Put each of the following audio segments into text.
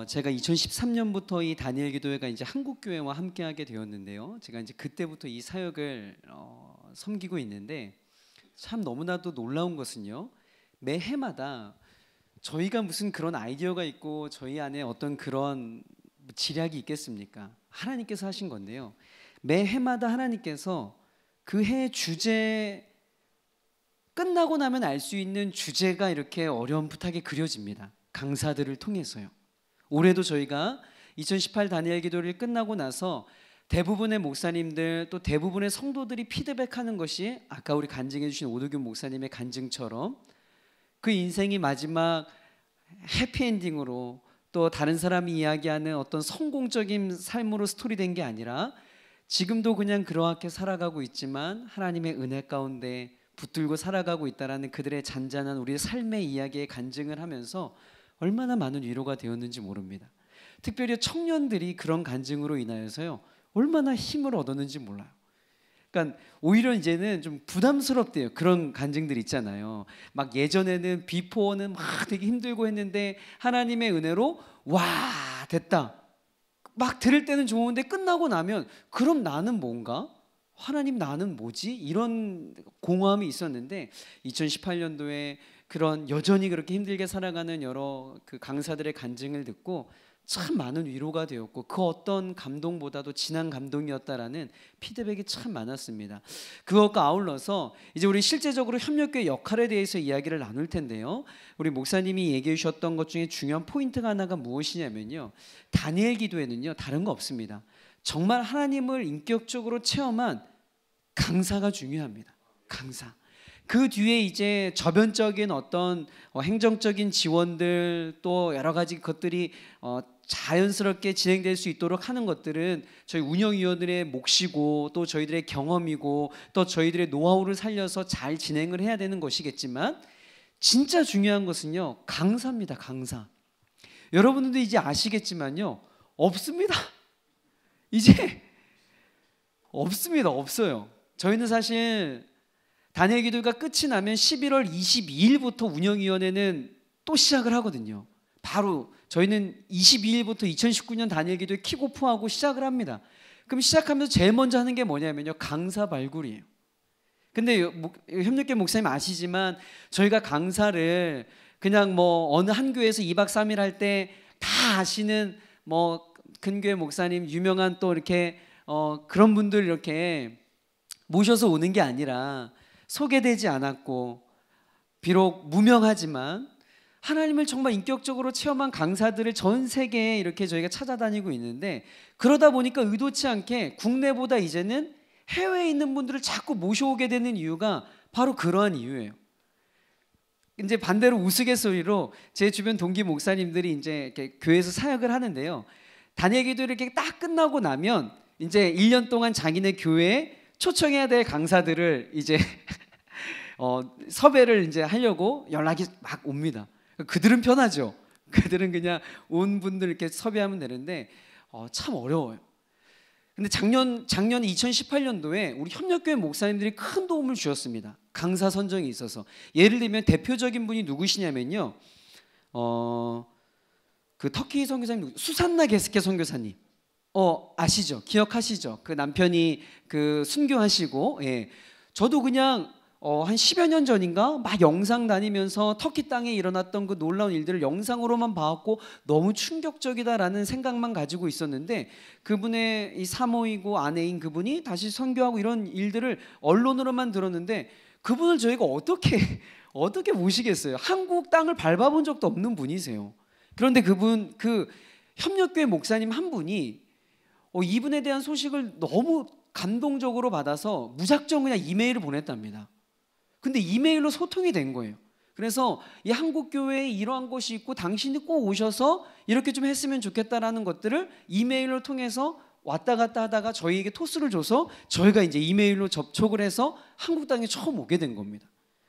제가 2013년부터 이 다니엘 기도회가 이제 한국 교회와 함께하게 되었는데요. 제가 이제 그때부터 이 사역을 섬기고 있는데 참 너무나도 놀라운 것은요. 매 해마다 저희가 무슨 그런 아이디어가 있고 저희 안에 어떤 그런 지략이 있겠습니까? 하나님께서 하신 건데요. 매 해마다 하나님께서 그 해 주제 끝나고 나면 알 수 있는 주제가 이렇게 어렴풋하게 그려집니다. 강사들을 통해서요. 올해도 저희가 2018 다니엘 기도를 끝나고 나서 대부분의 목사님들 또 대부분의 성도들이 피드백하는 것이 아까 우리 간증해 주신 오두균 목사님의 간증처럼 그 인생이 마지막 해피엔딩으로 또 다른 사람이 이야기하는 어떤 성공적인 삶으로 스토리된 게 아니라 지금도 그냥 그렇게 살아가고 있지만 하나님의 은혜 가운데 붙들고 살아가고 있다라는 그들의 잔잔한 우리의 삶의 이야기에 간증을 하면서 얼마나 많은 위로가 되었는지 모릅니다. 특별히 청년들이 그런 간증으로 인하여서요 얼마나 힘을 얻었는지 몰라요. 그러니까 오히려 이제는 좀 부담스럽대요. 그런 간증들 있잖아요. 막 예전에는 비포는 막 되게 힘들고 했는데 하나님의 은혜로 와 됐다. 막 들을 때는 좋은데 끝나고 나면 그럼 나는 뭔가? 하나님 나는 뭐지? 이런 공허함이 있었는데 2018년도에 그런 여전히 그렇게 힘들게 살아가는 여러 그 강사들의 간증을 듣고 참 많은 위로가 되었고 그 어떤 감동보다도 진한 감동이었다라는 피드백이 참 많았습니다. 그것과 아울러서 이제 우리 실제적으로 협력교회 역할에 대해서 이야기를 나눌 텐데요. 우리 목사님이 얘기해 주셨던 것 중에 중요한 포인트가 하나가 무엇이냐면요. 다니엘 기도에는요 다른 거 없습니다. 정말 하나님을 인격적으로 체험한 강사가 중요합니다. 강사. 그 뒤에 이제 저변적인 어떤 행정적인 지원들 또 여러 가지 것들이 자연스럽게 진행될 수 있도록 하는 것들은 저희 운영위원들의 몫이고 또 저희들의 경험이고 또 저희들의 노하우를 살려서 잘 진행을 해야 되는 것이겠지만 진짜 중요한 것은요 강사입니다. 강사. 여러분들도 이제 아시겠지만요 없습니다. 이제 없습니다. 없어요. 저희는 사실 다니엘 기도가 끝이 나면 11월 22일부터 운영위원회는 또 시작을 하거든요. 바로 저희는 22일부터 2019년 다니엘 기도에 킥오프하고 시작을 합니다. 그럼 시작하면서 제일 먼저 하는 게 뭐냐면요 강사 발굴이에요. 근데 협력계 목사님 아시지만 저희가 강사를 그냥 뭐 어느 한 교회에서 2박 3일 할 때 다 아시는 뭐 근교회 목사님 유명한 또 이렇게 그런 분들 이렇게 모셔서 오는 게 아니라 소개되지 않았고 비록 무명하지만 하나님을 정말 인격적으로 체험한 강사들을 전 세계에 이렇게 저희가 찾아다니고 있는데 그러다 보니까 의도치 않게 국내보다 이제는 해외에 있는 분들을 자꾸 모셔오게 되는 이유가 바로 그러한 이유예요. 이제 반대로 우스갯소리로 제 주변 동기 목사님들이 이제 이렇게 교회에서 사역을 하는데요. 다니엘 기도 이렇게 딱 끝나고 나면 이제 1년 동안 자기네 교회에 초청해야 될 강사들을 이제 섭외를 이제 하려고 연락이 막 옵니다. 그들은 편하죠. 그들은 그냥 온 분들 이렇게 섭외하면 되는데 참 어려워요. 근데 작년 2018년도에 우리 협력교회 목사님들이 큰 도움을 주셨습니다. 강사 선정에 있어서. 예를 들면 대표적인 분이 누구시냐면요. 그 터키 선교사님 수산나 게스케 선교사님. 아시죠? 기억하시죠? 그 남편이 그 순교하시고 예. 저도 그냥 한 10여 년 전인가 막 영상 다니면서 터키 땅에 일어났던 그 놀라운 일들을 영상으로만 봐왔고 너무 충격적이다라는 생각만 가지고 있었는데 그분의 이 사모이고 아내인 그분이 다시 선교하고 이런 일들을 언론으로만 들었는데 그분을 저희가 어떻게 모시겠어요? 한국 땅을 밟아본 적도 없는 분이세요. 그런데 그분 그 협력교회 목사님 한 분이 이분에 대한 소식을 너무 감동적으로 받아서 무작정 그냥 이메일을 보냈답니다. 근데 이메일로 소통이 된 거예요. 그래서 이 한국교회에 이러한 것이 있고 당신이 꼭 오셔서 이렇게 좀 했으면 좋겠다라는 것들을 이메일로 통해서 왔다 갔다 하다가 저희에게 토스를 줘서 저희가 이제 이메일로 접촉을 해서 한국 땅에 처음 오게 된 겁니다.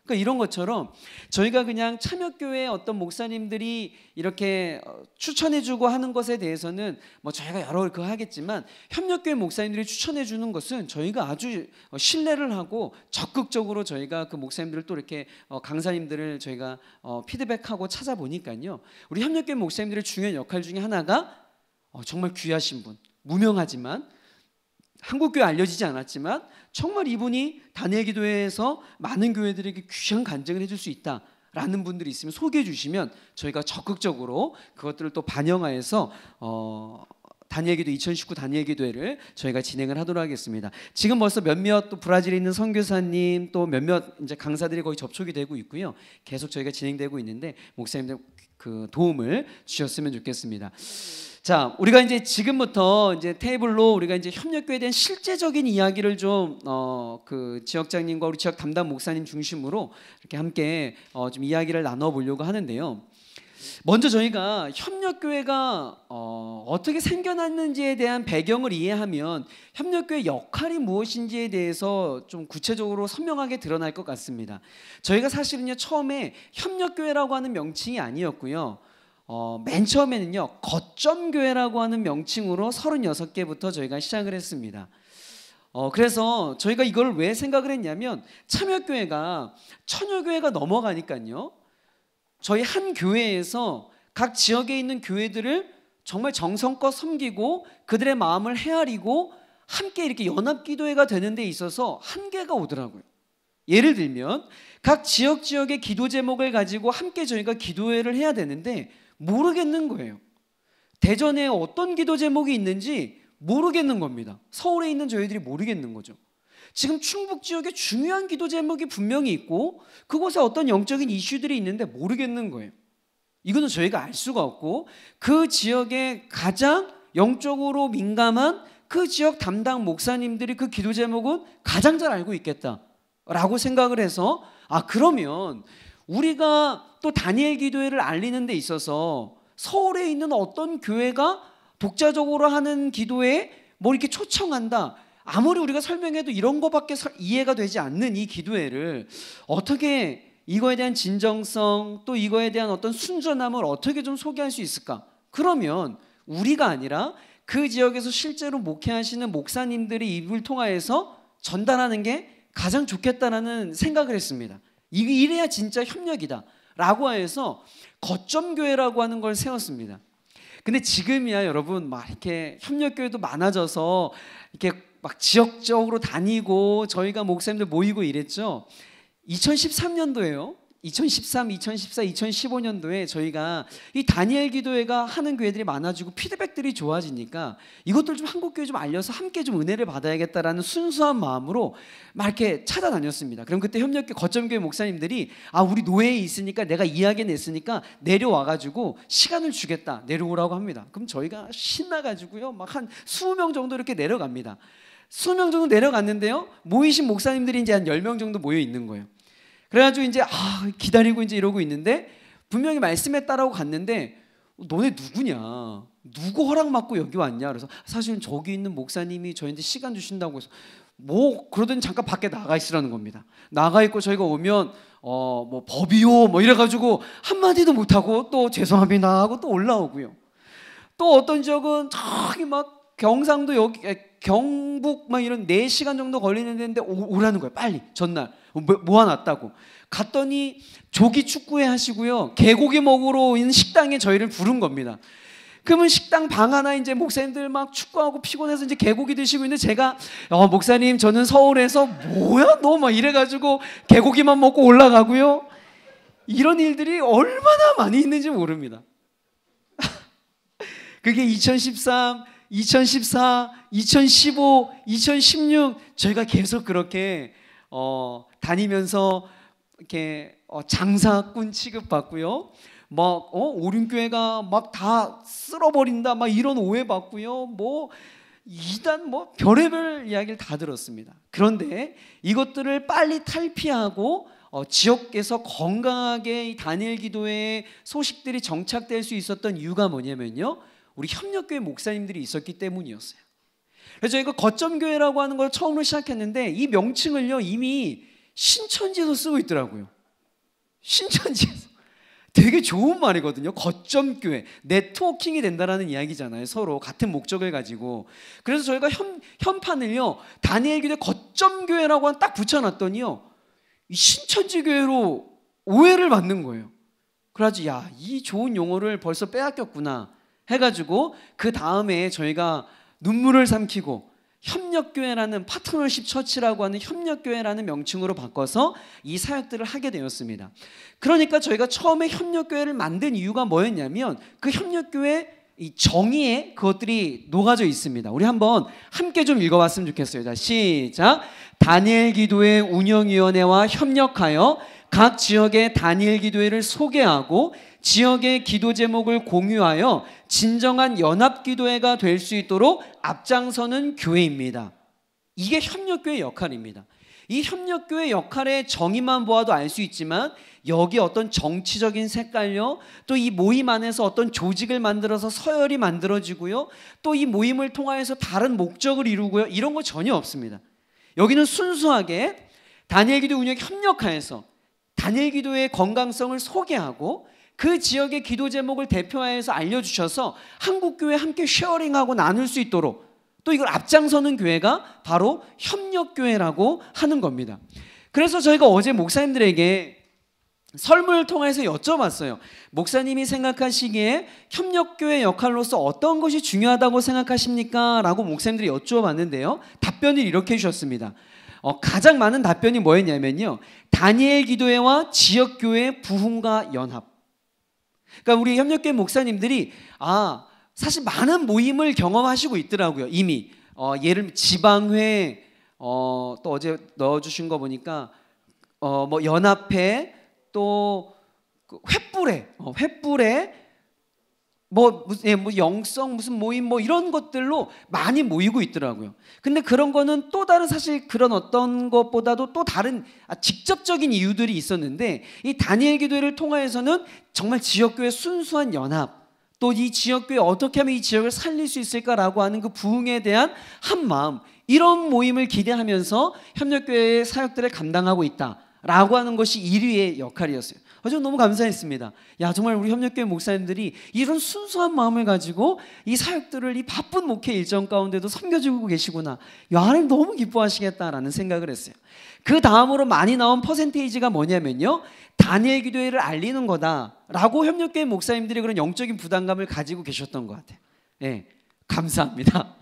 그러니까 이런 것처럼 저희가 그냥 참여교회 어떤 목사님들이 이렇게 추천해주고 하는 것에 대해서는 뭐 저희가 여러 그 하겠지만 협력교회 목사님들이 추천해주는 것은 저희가 아주 신뢰를 하고 적극적으로 저희가 그 목사님들을 또 이렇게 강사님들을 저희가 피드백하고 찾아보니까요, 우리 협력교회 목사님들의 중요한 역할 중에 하나가 정말 귀하신 분, 무명하지만 한국교회 알려지지 않았지만 정말 이분이 다니엘 기도회에서 많은 교회들에게 귀한 간증을 해줄 수 있다라는 분들이 있으면 소개해 주시면 저희가 적극적으로 그것들을 또 반영하여서 다니엘 기도 2019 다니엘 기도회를 저희가 진행을 하도록 하겠습니다. 지금 벌써 몇몇 또 브라질에 있는 선교사님 또 몇몇 이제 강사들이 거의 접촉이 되고 있고요. 계속 저희가 진행되고 있는데 목사님들 그 도움을 주셨으면 좋겠습니다. 자, 우리가 이제 지금부터 이제 테이블로 우리가 이제 협력교회에 대한 실제적인 이야기를 좀 그 지역장님과 우리 지역 담당 목사님 중심으로 이렇게 함께 좀 이야기를 나눠보려고 하는데요. 먼저 저희가 협력교회가 어떻게 생겨났는지에 대한 배경을 이해하면 협력교회 역할이 무엇인지에 대해서 좀 구체적으로 선명하게 드러날 것 같습니다. 저희가 사실은요, 처음에 협력교회라고 하는 명칭이 아니었고요. 맨 처음에는요, 거점교회라고 하는 명칭으로 36개부터 저희가 시작을 했습니다. 그래서 저희가 이걸 왜 생각을 했냐면 참여교회가 천여교회가 넘어가니까요, 저희 한 교회에서 각 지역에 있는 교회들을 정말 정성껏 섬기고 그들의 마음을 헤아리고 함께 이렇게 연합기도회가 되는 데 있어서 한계가 오더라고요. 예를 들면 각 지역의 기도 제목을 가지고 함께 저희가 기도회를 해야 되는데 모르겠는 거예요. 대전에 어떤 기도 제목이 있는지 모르겠는 겁니다. 서울에 있는 저희들이 모르겠는 거죠. 지금 충북 지역에 중요한 기도 제목이 분명히 있고 그곳에 어떤 영적인 이슈들이 있는데 모르겠는 거예요. 이거는 저희가 알 수가 없고 그 지역에 가장 영적으로 민감한 그 지역 담당 목사님들이 그 기도 제목은 가장 잘 알고 있겠다라고 생각을 해서 그러면 우리가 또 다니엘 기도회를 알리는 데 있어서 서울에 있는 어떤 교회가 독자적으로 하는 기도회에 뭐 이렇게 초청한다, 아무리 우리가 설명해도 이런 거밖에 이해가 되지 않는 이 기도회를 어떻게 이거에 대한 진정성 또 이거에 대한 어떤 순전함을 어떻게 좀 소개할 수 있을까? 그러면 우리가 아니라 그 지역에서 실제로 목회하시는 목사님들이 입을 통하여서 전달하는 게 가장 좋겠다라는 생각을 했습니다. 이래야 진짜 협력이다 라고 해서 거점교회라고 하는 걸 세웠습니다. 근데 지금이야 여러분 막 이렇게 협력교회도 많아져서 이렇게 막 지역적으로 다니고 저희가 목사님들 모이고 이랬죠. 2013년도에요. 2013, 2014, 2015년도에 저희가 이 다니엘 기도회가 하는 교회들이 많아지고 피드백들이 좋아지니까 이것들 좀 한국교회 좀 알려서 함께 좀 은혜를 받아야겠다라는 순수한 마음으로 막 이렇게 찾아다녔습니다. 그럼 그때 협력교회 거점교회 목사님들이 우리 노예에 있으니까 내가 이야기 냈으니까 내려와가지고 시간을 주겠다 내려오라고 합니다. 그럼 저희가 신나가지고요 막 한 20명 정도 이렇게 내려갑니다. 20명 정도 내려갔는데요, 모이신 목사님들이 이제 한 10명 정도 모여 있는 거예요. 그래가지고 이제 기다리고 이제 이러고 있는데 분명히 말씀에 따라고 갔는데 너네 누구냐? 누구 허락 받고 여기 왔냐? 그래서 사실은 저기 있는 목사님이 저희한테 시간 주신다고 해서 뭐 그러더니 잠깐 밖에 나가 있으라는 겁니다. 나가 있고 저희가 오면 뭐 법이요 뭐 이래가지고 한마디도 못하고 또 죄송합니다 하고 또 올라오고요. 또 어떤 지역은 저기 막 경상도 여기 경북 막 이런 4시간 정도 걸리는 데인데 오라는 거예요. 빨리 전날 모아놨다고. 갔더니 조기 축구회 하시고요, 개고기 먹으러 있는 식당에 저희를 부른 겁니다. 그러면 식당 방 하나 이제 목사님들 막 축구하고 피곤해서 이제 개고기 드시고 있는데 제가 목사님 저는 서울에서 뭐야 너 막 이래가지고 개고기만 먹고 올라가고요. 이런 일들이 얼마나 많이 있는지 모릅니다. 그게 2013, 2014, 2015, 2016 저희가 계속 그렇게 다니면서 이렇게 장사꾼 취급받고요. 막 오륜교회가 막 다 쓸어버린다 막 이런 오해받고요. 뭐 이단 뭐 별의별 이야기를 다 들었습니다. 그런데 이것들을 빨리 탈피하고 지역에서 건강하게 이 다니엘 기도회의 소식들이 정착될 수 있었던 이유가 뭐냐면요, 우리 협력교회 목사님들이 있었기 때문이었어요. 그래서 저희가 거점교회라고 하는 걸 처음으로 시작했는데 이 명칭을요 이미 신천지에서 쓰고 있더라고요. 신천지에서. 되게 좋은 말이거든요. 거점 교회, 네트워킹이 된다라는 이야기잖아요. 서로 같은 목적을 가지고. 그래서 저희가 현판을요, 다니엘 기도회 거점 교회라고 딱 붙여놨더니요, 이 신천지 교회로 오해를 받는 거예요. 그래가지고 야, 이 좋은 용어를 벌써 빼앗겼구나 해가지고 그 다음에 저희가 눈물을 삼키고 협력교회라는 파트너십 처치라고 하는 협력교회라는 명칭으로 바꿔서 이 사역들을 하게 되었습니다. 그러니까 저희가 처음에 협력교회를 만든 이유가 뭐였냐면 그 협력교회 이 정의에 그것들이 녹아져 있습니다. 우리 한번 함께 좀 읽어봤으면 좋겠어요. 자, 시작. 다니엘 기도회 운영위원회와 협력하여 각 지역의 다니엘 기도회를 소개하고 지역의 기도 제목을 공유하여 진정한 연합기도회가 될 수 있도록 앞장서는 교회입니다. 이게 협력교회 역할입니다. 이 협력교회 역할의 정의만 보아도 알 수 있지만 여기 어떤 정치적인 색깔요, 또 이 모임 안에서 어떤 조직을 만들어서 서열이 만들어지고요, 또 이 모임을 통하여서 다른 목적을 이루고요, 이런 거 전혀 없습니다. 여기는 순수하게 다니엘 기도 운영에 협력하여서 다니엘 기도의 건강성을 소개하고 그 지역의 기도 제목을 대표하여서 알려주셔서 한국교회 함께 쉐어링하고 나눌 수 있도록 또 이걸 앞장서는 교회가 바로 협력교회라고 하는 겁니다. 그래서 저희가 어제 목사님들에게 설문을 통해서 여쭤봤어요. 목사님이 생각하시기에 협력교회 역할로서 어떤 것이 중요하다고 생각하십니까? 라고 목사님들이 여쭤봤는데요, 답변을 이렇게 해주셨습니다. 가장 많은 답변이 뭐였냐면요, 다니엘 기도회와 지역교회 부흥과 연합. 그러니까 우리 협력교회 목사님들이 사실 많은 모임을 경험하시고 있더라고요. 이미 예를 지방회, 또 어제 넣어주신 거 보니까 뭐 연합회, 또 횃불회, 뭐 영성 무슨 모임 뭐 이런 것들로 많이 모이고 있더라고요. 근데 그런 거는 또 다른 사실 그런 어떤 것보다도 또 다른 직접적인 이유들이 있었는데, 이 다니엘 기도회를 통하여서는 정말 지역교회 순수한 연합, 또 이 지역교회 어떻게 하면 이 지역을 살릴 수 있을까라고 하는 그 부흥에 대한 한 마음, 이런 모임을 기대하면서 협력교회의 사역들을 감당하고 있다라고 하는 것이 1위의 역할이었어요. 저는 너무 감사했습니다. 야, 정말 우리 협력교회 목사님들이 이런 순수한 마음을 가지고 이 사역들을 이 바쁜 목회 일정 가운데도 섬겨주고 계시구나. 야, 하나님 너무 기뻐하시겠다라는 생각을 했어요. 그 다음으로 많이 나온 퍼센테이지가 뭐냐면요, 다니엘 기도회를 알리는 거다라고 협력교회 목사님들이 그런 영적인 부담감을 가지고 계셨던 것 같아요. 네, 감사합니다.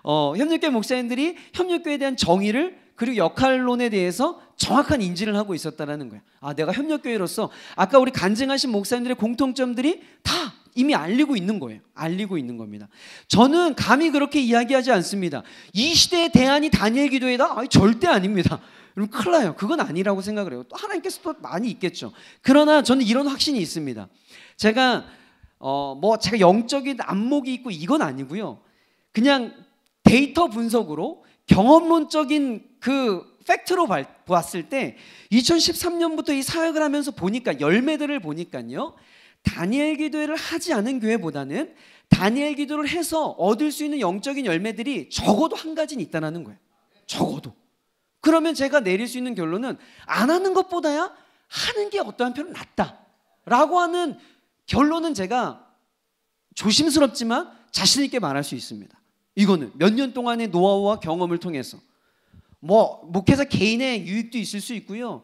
협력교회 목사님들이 협력교회에 대한 정의를 그리고 역할론에 대해서 정확한 인지를 하고 있었다는 거예요. 내가 협력교회로서 아까 우리 간증하신 목사님들의 공통점들이 다 이미 알리고 있는 거예요. 알리고 있는 겁니다. 저는 감히 그렇게 이야기하지 않습니다. 이 시대의 대안이 다니엘 기도회다? 절대 아닙니다. 여러분 큰일 나요. 그건 아니라고 생각을 해요. 또 하나님께서 또 많이 있겠죠. 그러나 저는 이런 확신이 있습니다. 제가 제가 영적인 안목이 있고 이건 아니고요. 그냥 데이터 분석으로 경험론적인 그 팩트로 보았을 때 2013년부터 이 사역을 하면서 보니까 열매들을 보니까요, 다니엘 기도회를 하지 않은 교회보다는 다니엘 기도를 해서 얻을 수 있는 영적인 열매들이 적어도 한 가지는 있다는 거예요. 적어도. 그러면 제가 내릴 수 있는 결론은 안 하는 것보다야 하는 게 어떠 한편은 낫다라고 하는 결론은 제가 조심스럽지만 자신 있게 말할 수 있습니다. 이거는 몇 년 동안의 노하우와 경험을 통해서 목회자 개인의 유익도 있을 수 있고요,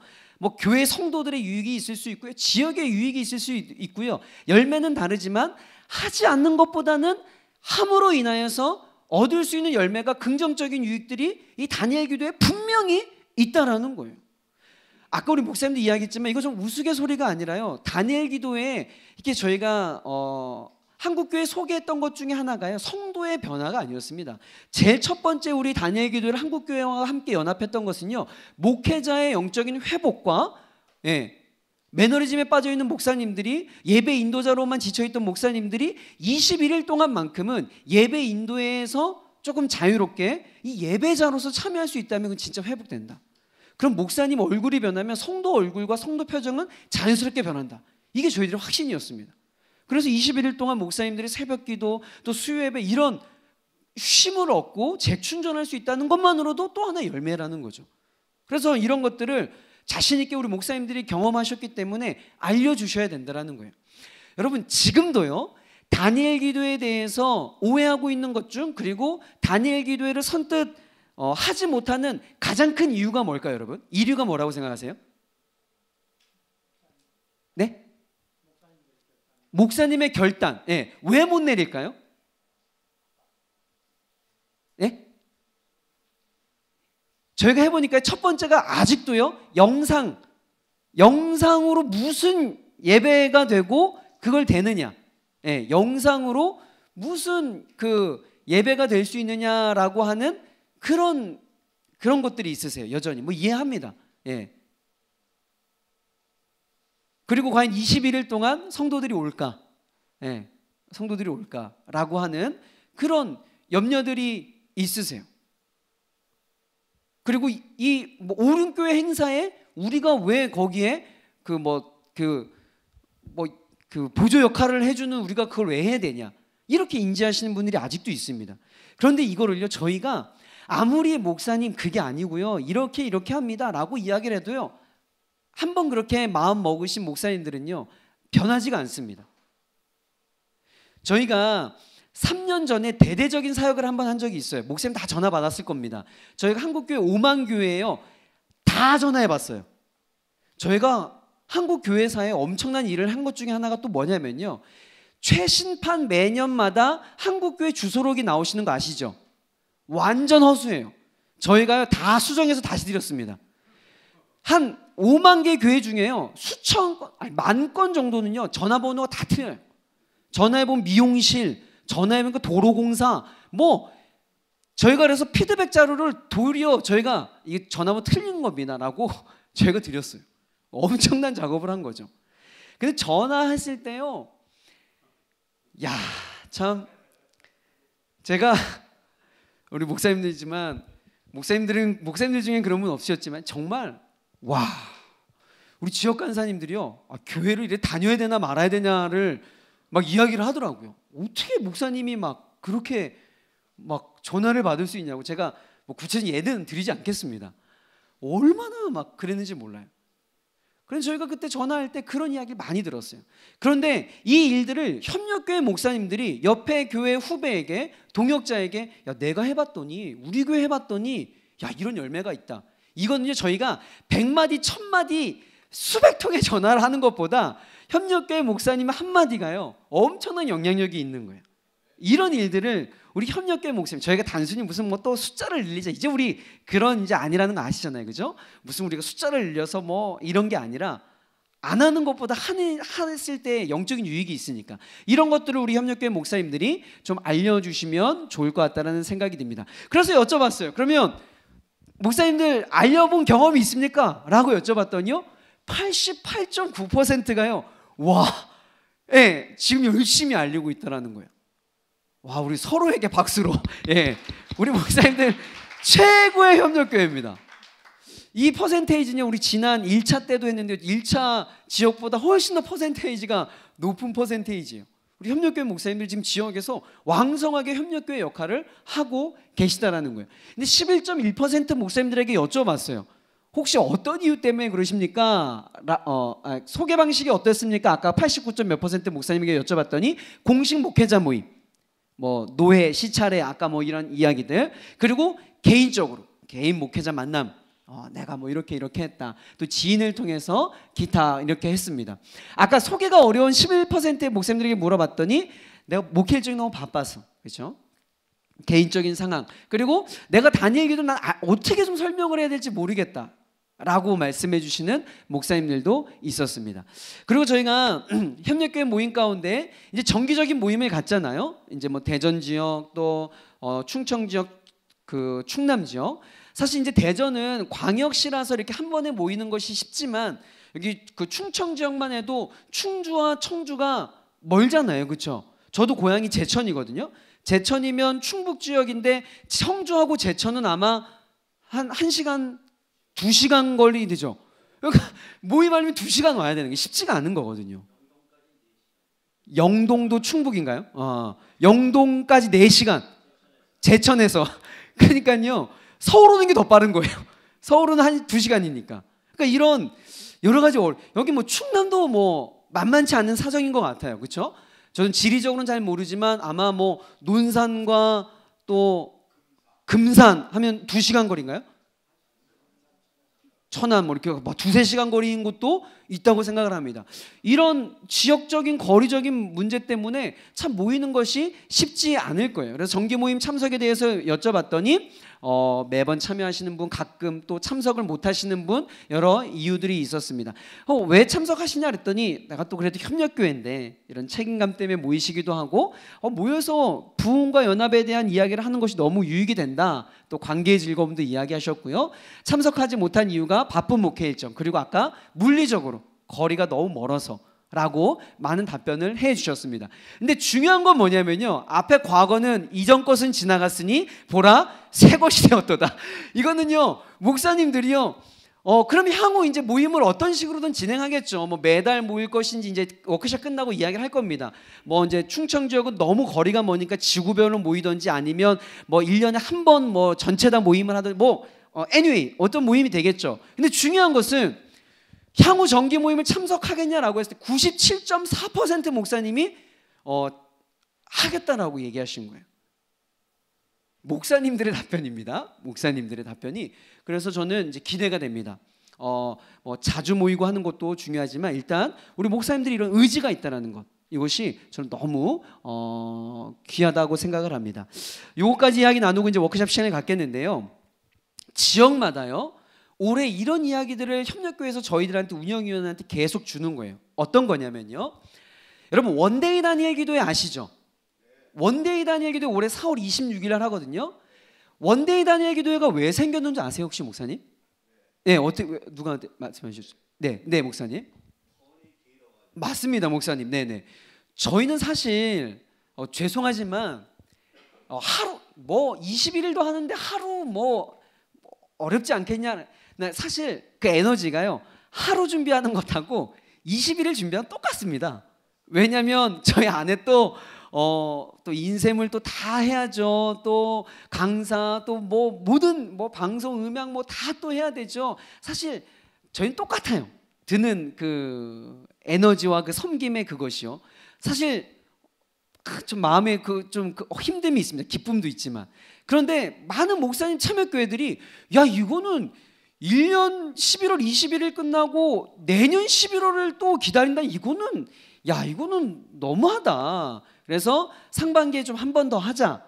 교회 성도들의 유익이 있을 수 있고요, 지역의 유익이 있을 수 있고요. 열매는 다르지만 하지 않는 것보다는 함으로 인하여서 얻을 수 있는 열매가 긍정적인 유익들이 이 다니엘 기도에 분명히 있다라는 거예요. 아까 우리 목사님도 이야기했지만 이거 좀 우스갯소리가 아니라요, 다니엘 기도에 이렇게 저희가 한국교회 소개했던 것 중에 하나가요, 성도의 변화가 아니었습니다. 제일 첫 번째 우리 다니엘 기도회를 한국교회와 함께 연합했던 것은요, 목회자의 영적인 회복과 매너리즘에 빠져있는 목사님들이, 예배 인도자로만 지쳐있던 목사님들이 21일 동안만큼은 예배 인도에서 조금 자유롭게 이 예배자로서 참여할 수 있다면 그건 진짜 회복된다. 그럼 목사님 얼굴이 변하면 성도 얼굴과 성도 표정은 자연스럽게 변한다. 이게 저희들의 확신이었습니다. 그래서 21일 동안 목사님들이 새벽기도 또 수요예배 이런 쉼을 얻고 재충전할 수 있다는 것만으로도 또 하나의 열매라는 거죠. 그래서 이런 것들을 자신 있게 우리 목사님들이 경험하셨기 때문에 알려주셔야 된다는 거예요. 여러분 지금도요, 다니엘 기도에 대해서 오해하고 있는 것 중, 그리고 다니엘 기도회를 선뜻 하지 못하는 가장 큰 이유가 뭘까요, 여러분? 이유가 뭐라고 생각하세요? 네? 목사님의 결단. 네. 왜 못 내릴까요? 네? 저희가 해보니까 첫 번째가 아직도요, 영상으로 무슨 예배가 되고 그걸 되느냐, 영상으로 무슨 그 예배가 될 수 있느냐라고 하는 그런 것들이 있으세요. 여전히 뭐 이해합니다. 그리고 과연 21일 동안 성도들이 올까, 성도들이 올까라고 하는 그런 염려들이 있으세요. 그리고 이 오륜교회 행사에 우리가 왜 거기에 그 보조 역할을 해주는 우리가 그걸 왜 해야 되냐, 이렇게 인지하시는 분들이 아직도 있습니다. 그런데 이거를요, 저희가 아무리 목사님 그게 아니고요, 이렇게 합니다 라고 이야기를 해도요, 한번 그렇게 마음 먹으신 목사님들은요 변하지가 않습니다. 저희가 3년 전에 대대적인 사역을 한번 한 적이 있어요. 목사님 다 전화 받았을 겁니다. 저희가 한국교회 5만 교회에요 다 전화해 봤어요. 저희가 한국 교회사에 엄청난 일을 한 것 중에 하나가 또 뭐냐면요, 최신판 매년마다 한국교회 주소록이 나오시는 거 아시죠? 완전 허수예요. 저희가요 다 수정해서 다시 드렸습니다. 한 5만 개 교회 중에요 만 건 정도는요 전화번호가 다 틀려요. 전화해보면 미용실, 전화해보면 도로공사, 뭐 저희가 그래서 피드백 자료를 도리어 저희가 이게 전화번호 틀린 겁니다 라고 저희가 드렸어요. 엄청난 작업을 한 거죠. 근데 전화했을 때요, 야, 참 제가 우리 목사님들이지만 목사님들 중엔 그런 분 없으셨지만 정말 와, 우리 지역 간사님들이요, 교회를 이렇게 다녀야 되나 말아야 되냐를 막 이야기를 하더라고요. 어떻게 목사님이 막 그렇게 막 전화를 받을 수 있냐고. 제가 뭐 구체적인 예는 드리지 않겠습니다. 얼마나 막 그랬는지 몰라요. 그래서 저희가 그때 전화할 때 그런 이야기 많이 들었어요. 그런데 이 일들을 협력교회 목사님들이 옆에 교회 후배에게, 동역자에게, 야 내가 해봤더니, 우리 교회 해봤더니 야 이런 열매가 있다. 이거는요 저희가 100마디 1000마디 수백 통의 전화를 하는 것보다 협력교회 목사님 한마디가요 엄청난 영향력이 있는 거예요. 이런 일들을 우리 협력교회 목사님, 저희가 단순히 무슨 뭐 또 숫자를 늘리자, 이제 우리 그런 이제 아니라는 거 아시잖아요, 그죠? 무슨 우리가 숫자를 늘려서 뭐 이런 게 아니라 안 하는 것보다 했을 때 영적인 유익이 있으니까 이런 것들을 우리 협력교회 목사님들이 좀 알려주시면 좋을 것 같다는 생각이 듭니다. 그래서 여쭤봤어요. 그러면 목사님들 알려본 경험이 있습니까? 라고 여쭤봤더니요 88.9%가요 와, 지금 열심히 알리고 있다는 거예요. 와, 우리 서로에게 박수로. 우리 목사님들 최고의 협력교회입니다. 이 퍼센테이지는 우리 지난 1차 때도 했는데 1차 지역보다 훨씬 더 퍼센테이지가 높은 퍼센테이지예요. 우리 협력교회 목사님들 지금 지역에서 왕성하게 협력교회 역할을 하고 계시다라는 거예요. 근데 11.1% 목사님들에게 여쭤봤어요. 혹시 어떤 이유 때문에 그러십니까? 소개 방식이 어땠습니까? 아까 89. 몇 % 목사님에게 여쭤봤더니 공식 목회자 모임, 뭐 노회, 시차례, 아까 뭐 이런 이야기들, 그리고 개인적으로 개인 목회자 만남, 내가 뭐 이렇게 했다, 또 지인을 통해서 기타 이렇게 했습니다. 아까 소개가 어려운 11%의 목사님들에게 물어봤더니 내가 목회 일정이 너무 바빠서, 그렇죠? 개인적인 상황, 그리고 내가 다니엘 기도 난 어떻게 좀 설명을 해야 될지 모르겠다 라고 말씀해 주시는 목사님들도 있었습니다. 그리고 저희가 협력교회 모임 가운데 이제 정기적인 모임을 갖잖아요. 이제 뭐 대전 지역, 또 충청 지역, 그 충남 지역. 사실 이제 대전은 광역시라서 이렇게 한 번에 모이는 것이 쉽지만 여기 그 충청 지역만 해도 충주와 청주가 멀잖아요, 그렇죠? 저도 고향이 제천이거든요. 제천이면 충북 지역인데 청주하고 제천은 아마 한 1시간 2시간 걸리 되죠. 그러니까 모임하려면 2시간 와야 되는 게 쉽지가 않은 거거든요. 영동도 충북인가요? 영동까지 4시간 제천에서. 그러니까요 서울 오는 게 더 빠른 거예요. 서울은 한 2시간이니까. 그러니까 이런 여러 가지 여기 뭐 충남도 뭐 만만치 않은 사정인 것 같아요. 그렇죠? 저는 지리적으로는 잘 모르지만 아마 뭐 논산과 또 금산 하면 2시간 거리인가요? 천안 뭐 이렇게 뭐 2-3시간 거리인 곳도 있다고 생각을 합니다. 이런 지역적인 거리적인 문제 때문에 참 모이는 것이 쉽지 않을 거예요. 그래서 정기 모임 참석에 대해서 여쭤봤더니 매번 참여하시는 분, 가끔 또 참석을 못 하시는 분, 여러 이유들이 있었습니다. 왜 참석하시냐 그랬더니 내가 또 그래도 협력교회인데 이런 책임감 때문에 모이시기도 하고 모여서 부흥과 연합에 대한 이야기를 하는 것이 너무 유익이 된다. 또 관계의 즐거움도 이야기하셨고요. 참석하지 못한 이유가 바쁜 목회 일정, 그리고 아까 물리적으로 거리가 너무 멀어서 라고 많은 답변을 해 주셨습니다. 근데 중요한 건 뭐냐면요, 앞에 과거는 이전 것은 지나갔으니 보라 새 것이 되었도다. 이거는요 목사님들이요 그럼 향후 이제 모임을 어떤 식으로든 진행하겠죠. 뭐 매달 모일 것인지 이제 워크숍 끝나고 이야기를 할 겁니다. 뭐 이제 충청 지역은 너무 거리가 머니까 지구별로 모이든지 아니면 뭐 1년에 한 번 뭐 전체 다 모임을 하든 뭐 anyway 어떤 모임이 되겠죠. 근데 중요한 것은 향후 정기 모임을 참석하겠냐라고 했을 때 97.4% 목사님이 하겠다라고 얘기하신 거예요. 목사님들의 답변입니다. 목사님들의 답변이. 그래서 저는 이제 기대가 됩니다. 뭐 자주 모이고 하는 것도 중요하지만 일단 우리 목사님들이 이런 의지가 있다라는 것, 이것이 저는 너무 귀하다고 생각을 합니다. 요거까지 이야기 나누고 이제 워크숍 시간을 갖겠는데요. 지역마다요 올해 이런 이야기들을 협력교회에서 저희들한테 운영위원한테 계속 주는 거예요. 어떤 거냐면요, 여러분 원데이 다니엘 기도회 아시죠? 원데이 다니엘 기도회 올해 4월 26일 날 하거든요. 원데이 다니엘 기도회가 왜 생겼는지 아세요 혹시 목사님? 네, 어떻게 누가 말씀해 주셨죠? 네, 목사님. 맞습니다, 목사님. 네네. 저희는 사실 죄송하지만 하루 뭐 21일도 하는데 하루 뭐 어렵지 않겠냐. 사실 그 에너지가요 하루 준비하는 것하고 21일 준비하면 똑같습니다. 왜냐하면 저희 안에 또 인셈을 또 다 해야죠. 또 강사 또 뭐 모든 뭐 방송 음향 뭐 다 또 해야 되죠. 사실 저희는 똑같아요. 드는 그 에너지와 그 섬김의 그것이요. 사실 좀 마음에 좀 힘듦이 있습니다. 기쁨도 있지만. 그런데 많은 목사님 참여교회들이 야 이거는 1년 11월 21일 끝나고 내년 11월을 또 기다린다. 이거는 너무하다. 그래서 상반기에 좀 한 번 더 하자.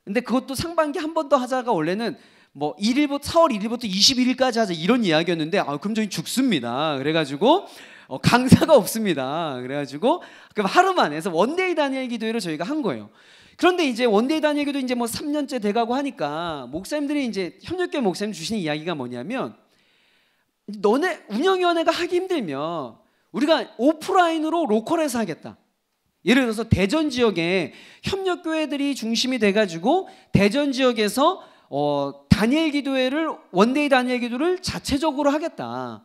근데 그것도 상반기 한 번 더 하자가 원래는 뭐 4월 1일부터 21일까지 하자 이런 이야기였는데 그럼 저희 죽습니다. 그래가지고 강사가 없습니다. 그래가지고 그럼 하루만 해서 원데이 다니엘 기도회를 저희가 한 거예요. 그런데 이제 원데이 다니엘 기도 이제 뭐 3년째 돼가고 하니까 목사님들이 이제 협력교회 목사님 주시는 이야기가 뭐냐면, 너네 운영위원회가 하기 힘들면 우리가 오프라인으로 로컬에서 하겠다. 예를 들어서 대전 지역에 협력교회들이 중심이 돼가지고 대전 지역에서 다니엘 기도회를 원데이 다니엘 기도를 자체적으로 하겠다.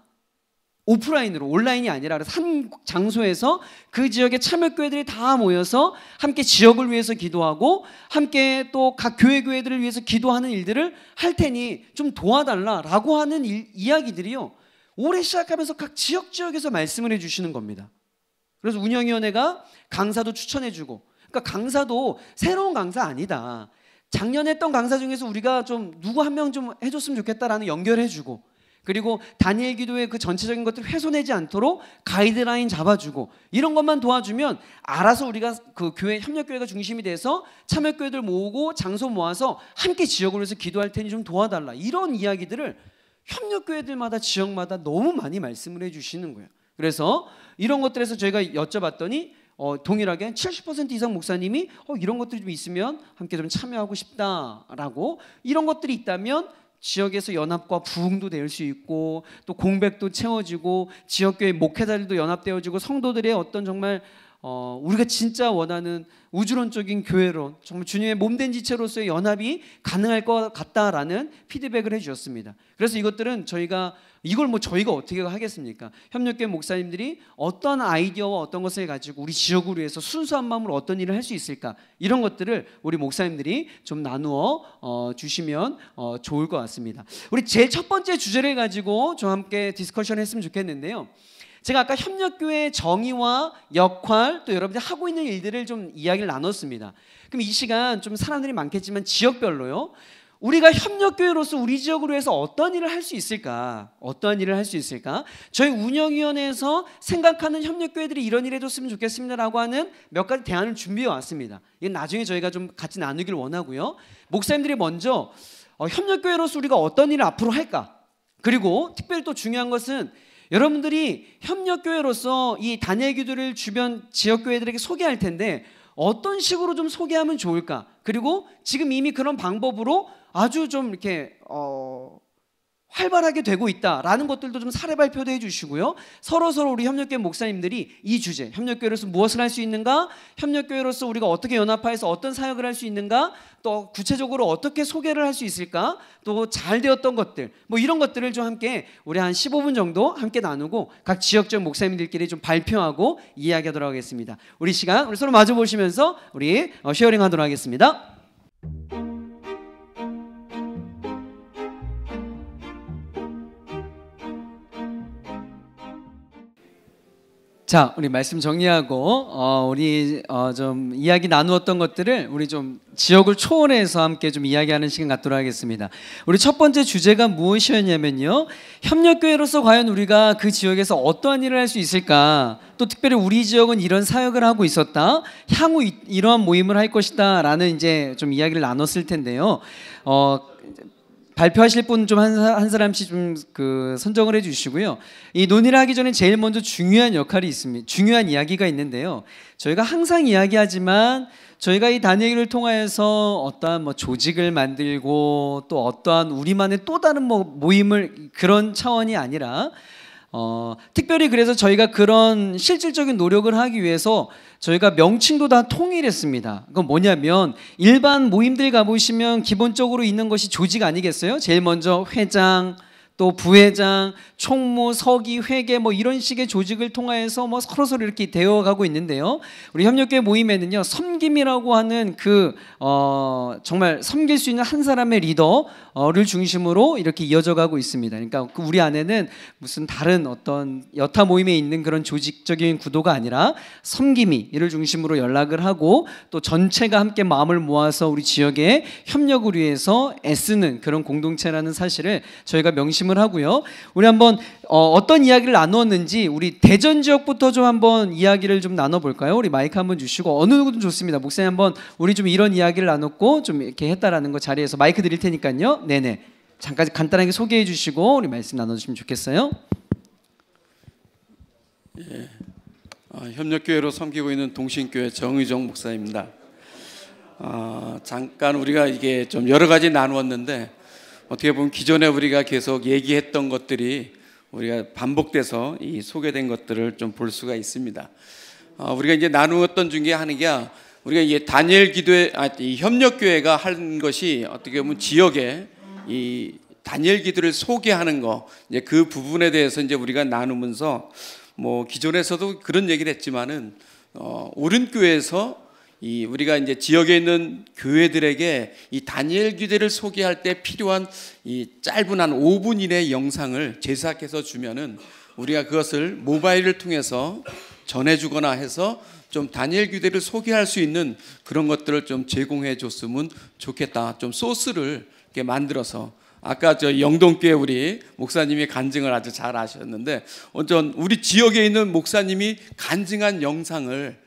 오프라인으로, 온라인이 아니라 한 장소에서 그 지역의 참여교회들이 다 모여서 함께 지역을 위해서 기도하고 함께 또 각 교회들을 위해서 기도하는 일들을 할 테니 좀 도와달라라고 하는 이야기들이요 올해 시작하면서 각 지역에서 말씀을 해주시는 겁니다. 그래서 운영위원회가 강사도 추천해주고, 그러니까 강사도 새로운 강사 아니다. 작년에 했던 강사 중에서 우리가 좀 누구 한 명 좀 해줬으면 좋겠다라는 연결해주고, 그리고 다니엘 기도의 그 전체적인 것들을 훼손하지 않도록 가이드라인 잡아주고, 이런 것만 도와주면 알아서 우리가 그 교회 협력교회가 중심이 돼서 참여교회들 모으고 장소 모아서 함께 지역을 위해서 기도할 테니 좀 도와달라. 이런 이야기들을 협력교회들마다 지역마다 너무 많이 말씀을 해주시는 거예요. 그래서 이런 것들에서 저희가 여쭤봤더니 동일하게 70% 이상 목사님이 이런 것들이 좀 있으면 함께 좀 참여하고 싶다라고, 이런 것들이 있다면 지역에서 연합과 부흥도 될 수 있고 또 공백도 채워지고 지역교회 목회자들도 연합되어지고 성도들의 어떤 정말 우리가 진짜 원하는 우주론적인 교회로 정말 주님의 몸된 지체로서의 연합이 가능할 것 같다라는 피드백을 해주셨습니다. 그래서 이것들은 저희가 이걸 뭐 저희가 어떻게 하겠습니까? 협력교회 목사님들이 어떤 아이디어와 어떤 것을 가지고 우리 지역을 위해서 순수한 마음으로 어떤 일을 할 수 있을까? 이런 것들을 우리 목사님들이 좀 나누어 주시면 좋을 것 같습니다. 우리 제일 첫 번째 주제를 가지고 좀 함께 디스커션 했으면 좋겠는데요. 제가 아까 협력교회의 정의와 역할, 또 여러분들이 하고 있는 일들을 좀 이야기를 나눴습니다. 그럼 이 시간 좀 사람들이 많겠지만 지역별로요, 우리가 협력교회로서 우리 지역을 위해서 어떤 일을 할 수 있을까? 어떠한 일을 할 수 있을까? 저희 운영위원회에서 생각하는 협력교회들이 이런 일 해줬으면 좋겠습니다라고 하는 몇 가지 대안을 준비해 왔습니다. 이건 나중에 저희가 좀 같이 나누길 원하고요. 목사님들이 먼저 협력교회로서 우리가 어떤 일을 앞으로 할까? 그리고 특별히 또 중요한 것은 여러분들이 협력교회로서 이 다니엘 기도를 주변 지역교회들에게 소개할 텐데 어떤 식으로 좀 소개하면 좋을까? 그리고 지금 이미 그런 방법으로 아주 좀 이렇게 활발하게 되고 있다라는 것들도 좀 사례 발표도 해주시고요. 서로 우리 협력교회 목사님들이 이 주제, 협력교회로서 무엇을 할 수 있는가, 협력교회로서 우리가 어떻게 연합화해서 어떤 사역을 할 수 있는가, 또 구체적으로 어떻게 소개를 할 수 있을까, 또 잘 되었던 것들, 뭐 이런 것들을 좀 함께 우리 한 15분 정도 함께 나누고 각 지역적 목사님들끼리 좀 발표하고 이야기하도록 하겠습니다. 우리 시간 우리 서로 마주 보시면서 우리 쉐어링하도록 하겠습니다. 자, 우리 말씀 정리하고 우리 좀 이야기 나누었던 것들을 우리 좀 지역을 초월해서 함께 좀 이야기하는 시간 갖도록 하겠습니다. 우리 첫 번째 주제가 무엇이었냐면요, 협력교회로서 과연 우리가 그 지역에서 어떠한 일을 할 수 있을까, 또 특별히 우리 지역은 이런 사역을 하고 있었다, 향후 이러한 모임을 할 것이다 라는 이제 좀 이야기를 나눴을 텐데요. 발표하실 분 좀 한 사람씩 좀 선정을 해주시고요. 이 논의를 하기 전에 제일 먼저 중요한 역할이 있습니다. 중요한 이야기가 있는데요. 저희가 항상 이야기하지만 저희가 이 다니엘을 통하여서 어떠한 뭐 조직을 만들고 또 어떠한 우리만의 또 다른 뭐 모임을, 그런 차원이 아니라 특별히 그래서 저희가 그런 실질적인 노력을 하기 위해서 저희가 명칭도 다 통일했습니다. 그건 뭐냐면 일반 모임들 가보시면 기본적으로 있는 것이 조직 아니겠어요? 제일 먼저 회장, 또 부회장, 총무, 서기, 회계 뭐 이런 식의 조직을 통해서 뭐 서로 이렇게 되어가고 있는데요. 우리 협력교회 모임에는요, 섬김이라고 하는 정말 섬길 수 있는 한 사람의 리더를 중심으로 이렇게 이어져가고 있습니다. 그러니까 우리 안에는 무슨 다른 어떤 여타 모임에 있는 그런 조직적인 구도가 아니라 섬김이 이를 중심으로 연락을 하고 또 전체가 함께 마음을 모아서 우리 지역의 협력을 위해서 애쓰는 그런 공동체라는 사실을 저희가 명심을 하고요. 우리 한번 어떤 이야기를 나누었는지 우리 대전 지역부터 좀 한번 이야기를 좀 나눠볼까요? 우리 마이크 한번 주시고, 어느 누구든 좋습니다. 목사님 한번 우리 좀 이런 이야기를 나눴고 좀 이렇게 했다라는 거 자리에서 마이크 드릴 테니까요. 네네. 잠깐 간단하게 소개해 주시고 우리 말씀 나눠주시면 좋겠어요. 예, 협력교회로 섬기고 있는 동신교회 정의정 목사입니다. 잠깐 우리가 이게 좀 여러 가지 나누었는데 어떻게 보면 기존에 우리가 계속 얘기했던 것들이 우리가 반복돼서 이 소개된 것들을 좀 볼 수가 있습니다. 우리가 이제 나누었던 중에 하나가 우리가 이게 다니엘 기도회, 이 협력교회가 한 것이 어떻게 보면 지역에 이 다니엘 기도를 소개하는 거, 이제 그 부분에 대해서 이제 우리가 나누면서 뭐 기존에서도 그런 얘기를 했지만은 오른교회에서 이 우리가 이제 지역에 있는 교회들에게 이 다니엘 기도를 소개할 때 필요한 이 짧은 한 5분 이내의 영상을 제작해서 주면은 우리가 그것을 모바일을 통해서 전해주거나 해서 좀 다니엘 기도를 소개할 수 있는 그런 것들을 좀 제공해 줬으면 좋겠다. 좀 소스를 이렇게 만들어서, 아까 저 영동교회 우리 목사님이 간증을 아주 잘 하셨는데 우리 지역에 있는 목사님이 간증한 영상을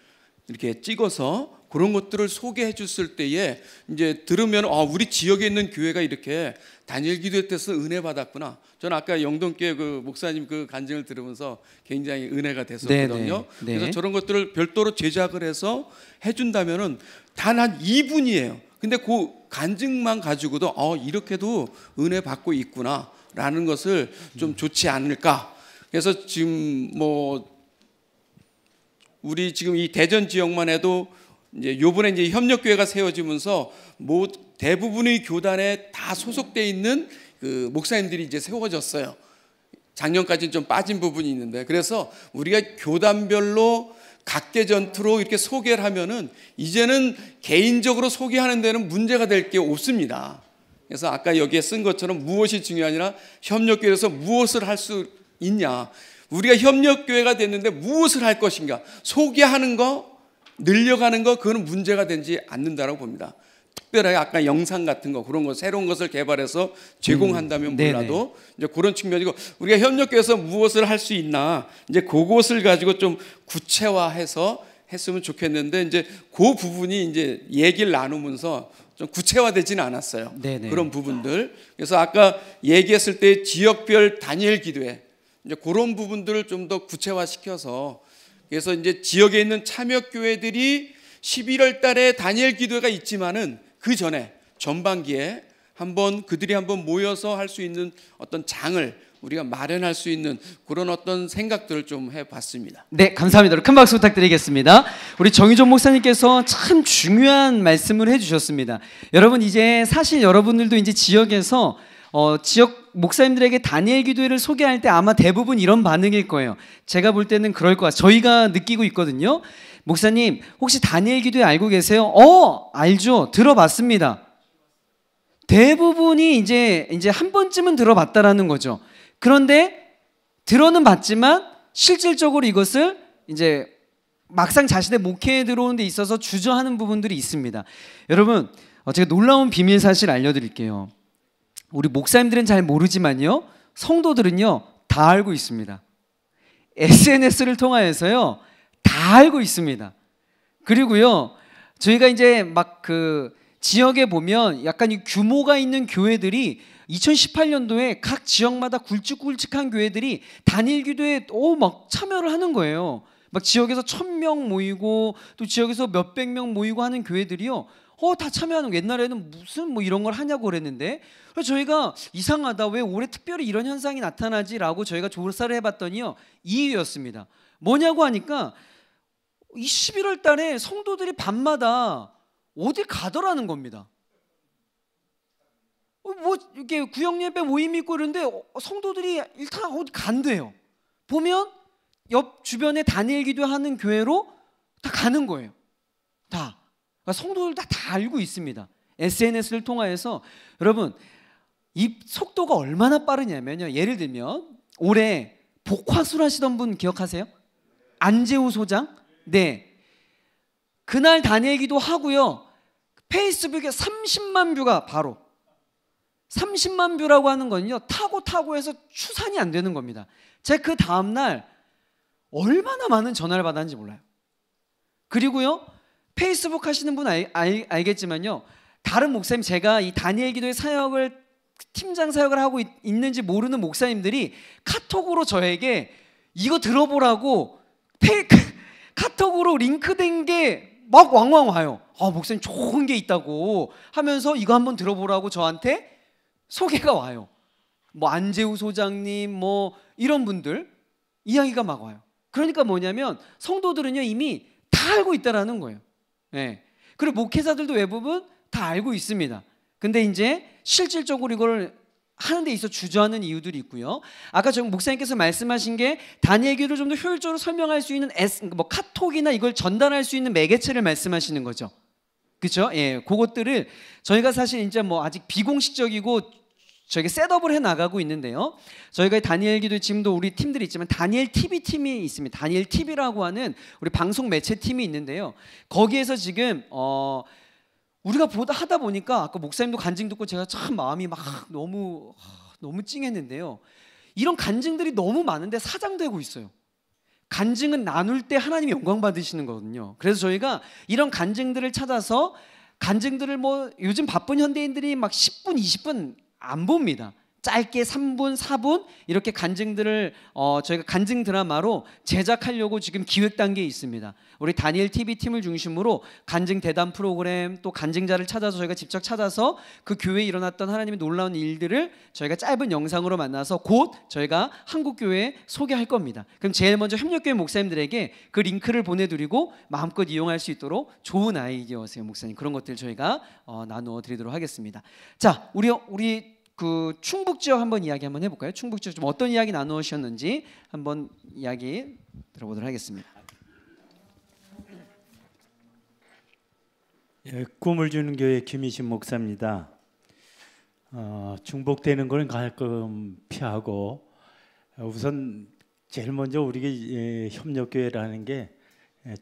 이렇게 찍어서 그런 것들을 소개해 줬을 때에 이제 들으면 우리 지역에 있는 교회가 이렇게 다니엘 기도회 때서 은혜 받았구나. 저는 아까 영동교회 그 목사님 그 간증을 들으면서 굉장히 은혜가 됐었거든요. 네. 그래서 저런 것들을 별도로 제작을 해서 해준다면은 단 한 2분이에요. 근데 그 간증만 가지고도 이렇게도 은혜 받고 있구나라는 것을 좀 좋지 않을까. 그래서 지금 뭐 우리 지금 이 대전 지역만 해도 이제 요번에 이제 협력교회가 세워지면서 대부분의 교단에 다 소속돼 있는 그 목사님들이 이제 세워졌어요. 작년까지는 좀 빠진 부분이 있는데, 그래서 우리가 교단별로 각계 전투로 이렇게 소개를 하면은 이제는 개인적으로 소개하는 데는 문제가 될 게 없습니다. 그래서 아까 여기에 쓴 것처럼 무엇이 중요하냐, 협력교회에서 무엇을 할 수 있냐, 우리가 협력교회가 됐는데 무엇을 할 것인가, 소개하는 거, 늘려가는 거, 그거는 문제가 되지 않는다라고 봅니다. 특별하게 아까 영상 같은 거, 그런 거 새로운 것을 개발해서 제공한다면 몰라도 이제 그런 측면이고, 우리가 협력교회에서 무엇을 할 수 있나, 이제 그것을 가지고 좀 구체화해서 했으면 좋겠는데, 이제 그 부분이 이제 얘기를 나누면서 좀 구체화되지는 않았어요. 네네. 그런 부분들. 그래서 아까 얘기했을 때 지역별 단일 기도회, 이제 그런 부분들을 좀 더 구체화시켜서, 그래서 이제 지역에 있는 참여교회들이 11월 달에 단일 기도회가 있지만은 그 전에 전반기에 그들이 한번 모여서 할 수 있는 어떤 장을 우리가 마련할 수 있는 그런 어떤 생각들을 좀 해봤습니다. 네, 감사합니다. 큰 박수 부탁드리겠습니다. 우리 정유정 목사님께서 참 중요한 말씀을 해주셨습니다. 여러분, 이제 사실 여러분들도 이제 지역에서 지역 목사님들에게 다니엘 기도회를 소개할 때 아마 대부분 이런 반응일 거예요. 제가 볼 때는 그럴 것 같아요. 저희가 느끼고 있거든요. 목사님, 혹시 다니엘 기도회 알고 계세요? 알죠. 들어봤습니다. 대부분이 이제 한 번쯤은 들어봤다라는 거죠. 그런데 들어는 봤지만 실질적으로 이것을 이제 막상 자신의 목회에 들어오는 데 있어서 주저하는 부분들이 있습니다. 여러분, 제가 놀라운 비밀 사실 알려드릴게요. 우리 목사님들은 잘 모르지만요, 성도들은요 다 알고 있습니다. SNS를 통하여서요 다 알고 있습니다. 그리고요, 저희가 이제 막 그 지역에 보면 약간 이 규모가 있는 교회들이 2018년도에 각 지역마다 굵직굵직한 교회들이 단일 기도에 막 참여를 하는 거예요. 막 지역에서 1000명 모이고 또 지역에서 몇백 명 모이고 하는 교회들이요, 다 참여하는 거. 옛날에는 무슨 뭐 이런 걸 하냐고 그랬는데, 그래서 저희가 이상하다, 왜 올해 특별히 이런 현상이 나타나지라고 저희가 조사를 해봤더니요, 이 이유였습니다. 뭐냐고 하니까 이 11월 달에 성도들이 밤마다 어딜 가더라는 겁니다. 뭐 이렇게 구역 예배 모임 있고 이런데 성도들이 일단 어디 간대요. 보면 옆 주변에 단일 기도하는 교회로 다 가는 거예요. 다. 그러니까 성도들 다 알고 있습니다. SNS를 통하여서. 여러분, 이 속도가 얼마나 빠르냐면요, 예를 들면 올해 복화술 하시던 분 기억하세요? 안재우 소장? 네. 그날 다니엘 기도 하고요, 페이스북에 30만 뷰가 바로, 30만 뷰라고 하는 건요 타고 해서 추산이 안 되는 겁니다. 제가 그 다음날 얼마나 많은 전화를 받았는지 몰라요. 그리고요, 페이스북 하시는 분 알겠지만요, 다른 목사님, 제가 이 다니엘 기도의 사역을, 팀장 사역을 하고 있는지 모르는 목사님들이 카톡으로 저에게 이거 들어보라고 카톡으로 링크된 게 막 왕왕 와요. 목사님 좋은 게 있다고 하면서 이거 한번 들어보라고 저한테 소개가 와요. 뭐 안재우 소장님 뭐 이런 분들 이야기가 막 와요. 그러니까 뭐냐면 성도들은요 이미 다 알고 있다라는 거예요. 네. 그리고 목회자들도 외부분 다 알고 있습니다. 근데 이제 실질적으로 이걸 하는 데 있어 주저하는 이유들이 있고요. 아까 저 목사님께서 말씀하신 게 다니엘 기도를 좀 더 효율적으로 설명할 수 있는 뭐 카톡이나 이걸 전달할 수 있는 매개체를 말씀하시는 거죠. 그렇죠? 예, 그것들을 저희가 사실 이제 뭐 아직 비공식적이고 저희가 셋업을 해 나가고 있는데요. 저희가 다니엘 기도 지금도 우리 팀들이 있지만 다니엘 TV 팀이 있습니다. 다니엘 TV라고 하는 우리 방송 매체 팀이 있는데요. 거기에서 지금 우리가 하다 보니까 아까 목사님도 간증 듣고 제가 참 마음이 막 너무 찡했는데요. 이런 간증들이 너무 많은데 사장되고 있어요. 간증은 나눌 때 하나님이 영광 받으시는 거거든요. 그래서 저희가 이런 간증들을 찾아서, 간증들을 뭐 요즘 바쁜 현대인들이 막 10분, 20분 안 봅니다. 짧게 3분, 4분 이렇게 간증들을 저희가 간증 드라마로 제작하려고 지금 기획 단계에 있습니다. 우리 다니엘 TV 팀을 중심으로 간증 대담 프로그램, 또 간증자를 찾아서 저희가 직접 찾아서 그 교회에 일어났던 하나님의 놀라운 일들을 저희가 짧은 영상으로 만나서 곧 저희가 한국 교회에 소개할 겁니다. 그럼 제일 먼저 협력교회 목사님들에게 그 링크를 보내드리고 마음껏 이용할 수 있도록 좋은 아이디어세요, 목사님. 그런 것들 저희가 나누어 드리도록 하겠습니다. 자, 우리 그 충북 지역 한번 이야기 한번 해볼까요? 충북 지역 좀 어떤 이야기 나누셨는지 한번 이야기 들어보도록 하겠습니다. 예, 꿈을 주는 교회 김희신 목사입니다. 중복되는 걸 가끔 피하고 우선 제일 먼저 우리가 협력교회라는 게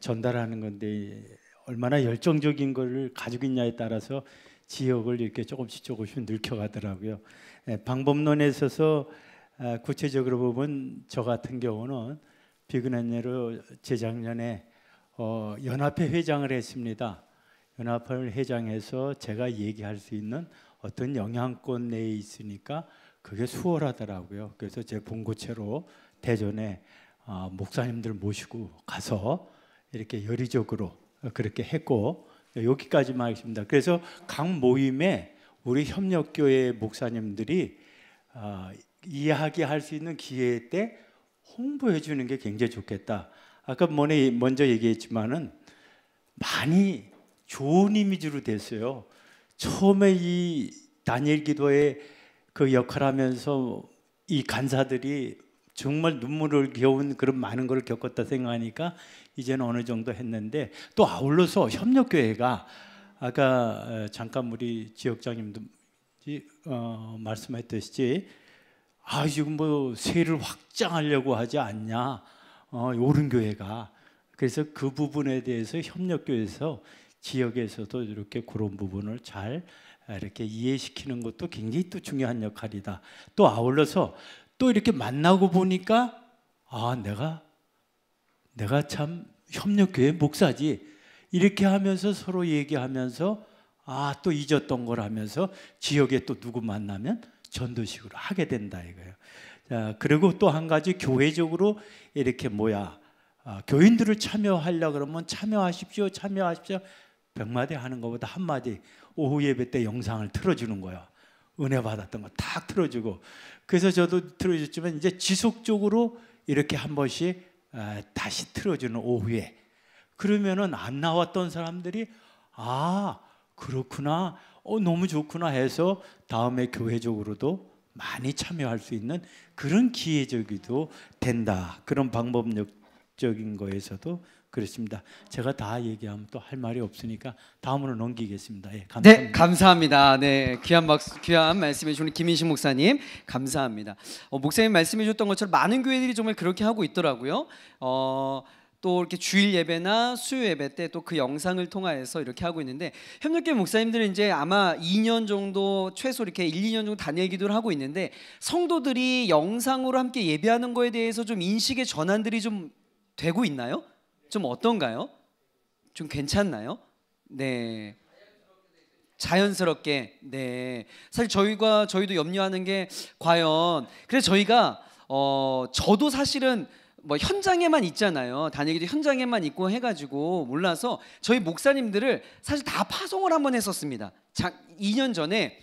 전달하는 건데 얼마나 열정적인 걸 가지고 있냐에 따라서 지역을 이렇게 조금씩 늙혀가더라고요. 방법론에 있어서 구체적으로 보면 저 같은 경우는 비근한 예로 재작년에 연합회 회장을 했습니다. 연합회 회장에서 제가 얘기할 수 있는 어떤 영향권 내에 있으니까 그게 수월하더라고요. 그래서 제 본고체로 대전에 목사님들 모시고 가서 이렇게 열의적으로 그렇게 했고 여기까지만 하겠습니다. 그래서 각 모임에 우리 협력교회 목사님들이 이야기할 수 있는 기회 때 홍보해 주는 게 굉장히 좋겠다. 아까 먼저 얘기했지만은 많이 좋은 이미지로 됐어요. 처음에 이 다니엘 기도의 그 역할하면서 이 간사들이 정말 눈물을 겨운 그런 많은 걸 겪었다 생각하니까 이제는 어느 정도 했는데 또 아울러서 협력교회가 아까 잠깐 우리 지역장님도 말씀했듯이 지금 뭐 세를 확장하려고 하지 않냐 옳은 교회가. 그래서 그 부분에 대해서 협력교회에서 지역에서도 이렇게 그런 부분을 잘 이렇게 이해시키는 것도 굉장히 또 중요한 역할이다. 또 아울러서 또 이렇게 만나고 보니까 내가 참 협력교회 목사지 이렇게 하면서 서로 얘기하면서 또 잊었던 걸 하면서 지역에 또 누구 만나면 전도식으로 하게 된다 이거예요. 자, 그리고 또 한 가지 교회적으로 이렇게 교인들을 참여하려고 그러면 참여하십시오 100마디 하는 것보다 한마디 오후 예배 때 영상을 틀어주는 거야. 은혜 받았던 거 딱 틀어주고. 그래서 저도 틀어줬지만 이제 지속적으로 이렇게 한 번씩 다시 틀어주는 오후에. 그러면은 안 나왔던 사람들이 그렇구나 너무 좋구나 해서 다음에 교회적으로도 많이 참여할 수 있는 그런 기회적이도 된다. 그런 방법적인 거에서도 그렇습니다. 제가 다 얘기하면 또 할 말이 없으니까 다음으로 넘기겠습니다. 감사합니다. 네, 감사합니다. 네, 귀한 말씀해 주는 김인식 목사님 감사합니다. 목사님 말씀해 주셨던 것처럼 많은 교회들이 정말 그렇게 하고 있더라고요. 또 이렇게 주일 예배나 수요 예배 때 또 그 영상을 통하여서 이렇게 하고 있는데 협력교회 목사님들은 이제 아마 2년 정도 최소 이렇게 1, 2년 정도 단일 기도를 하고 있는데 성도들이 영상으로 함께 예배하는 거에 대해서 좀 인식의 전환들이 좀 되고 있나요? 좀 어떤가요? 좀 괜찮나요? 네. 자연스럽게. 네. 사실 저희도 염려하는 게 과연 그래서 저희가 저도 사실은 뭐 현장에만 있잖아요. 다니기도 현장에만 있고 해가지고 몰라서 저희 목사님들을 사실 다 파송을 한번 했었습니다. 2년 전에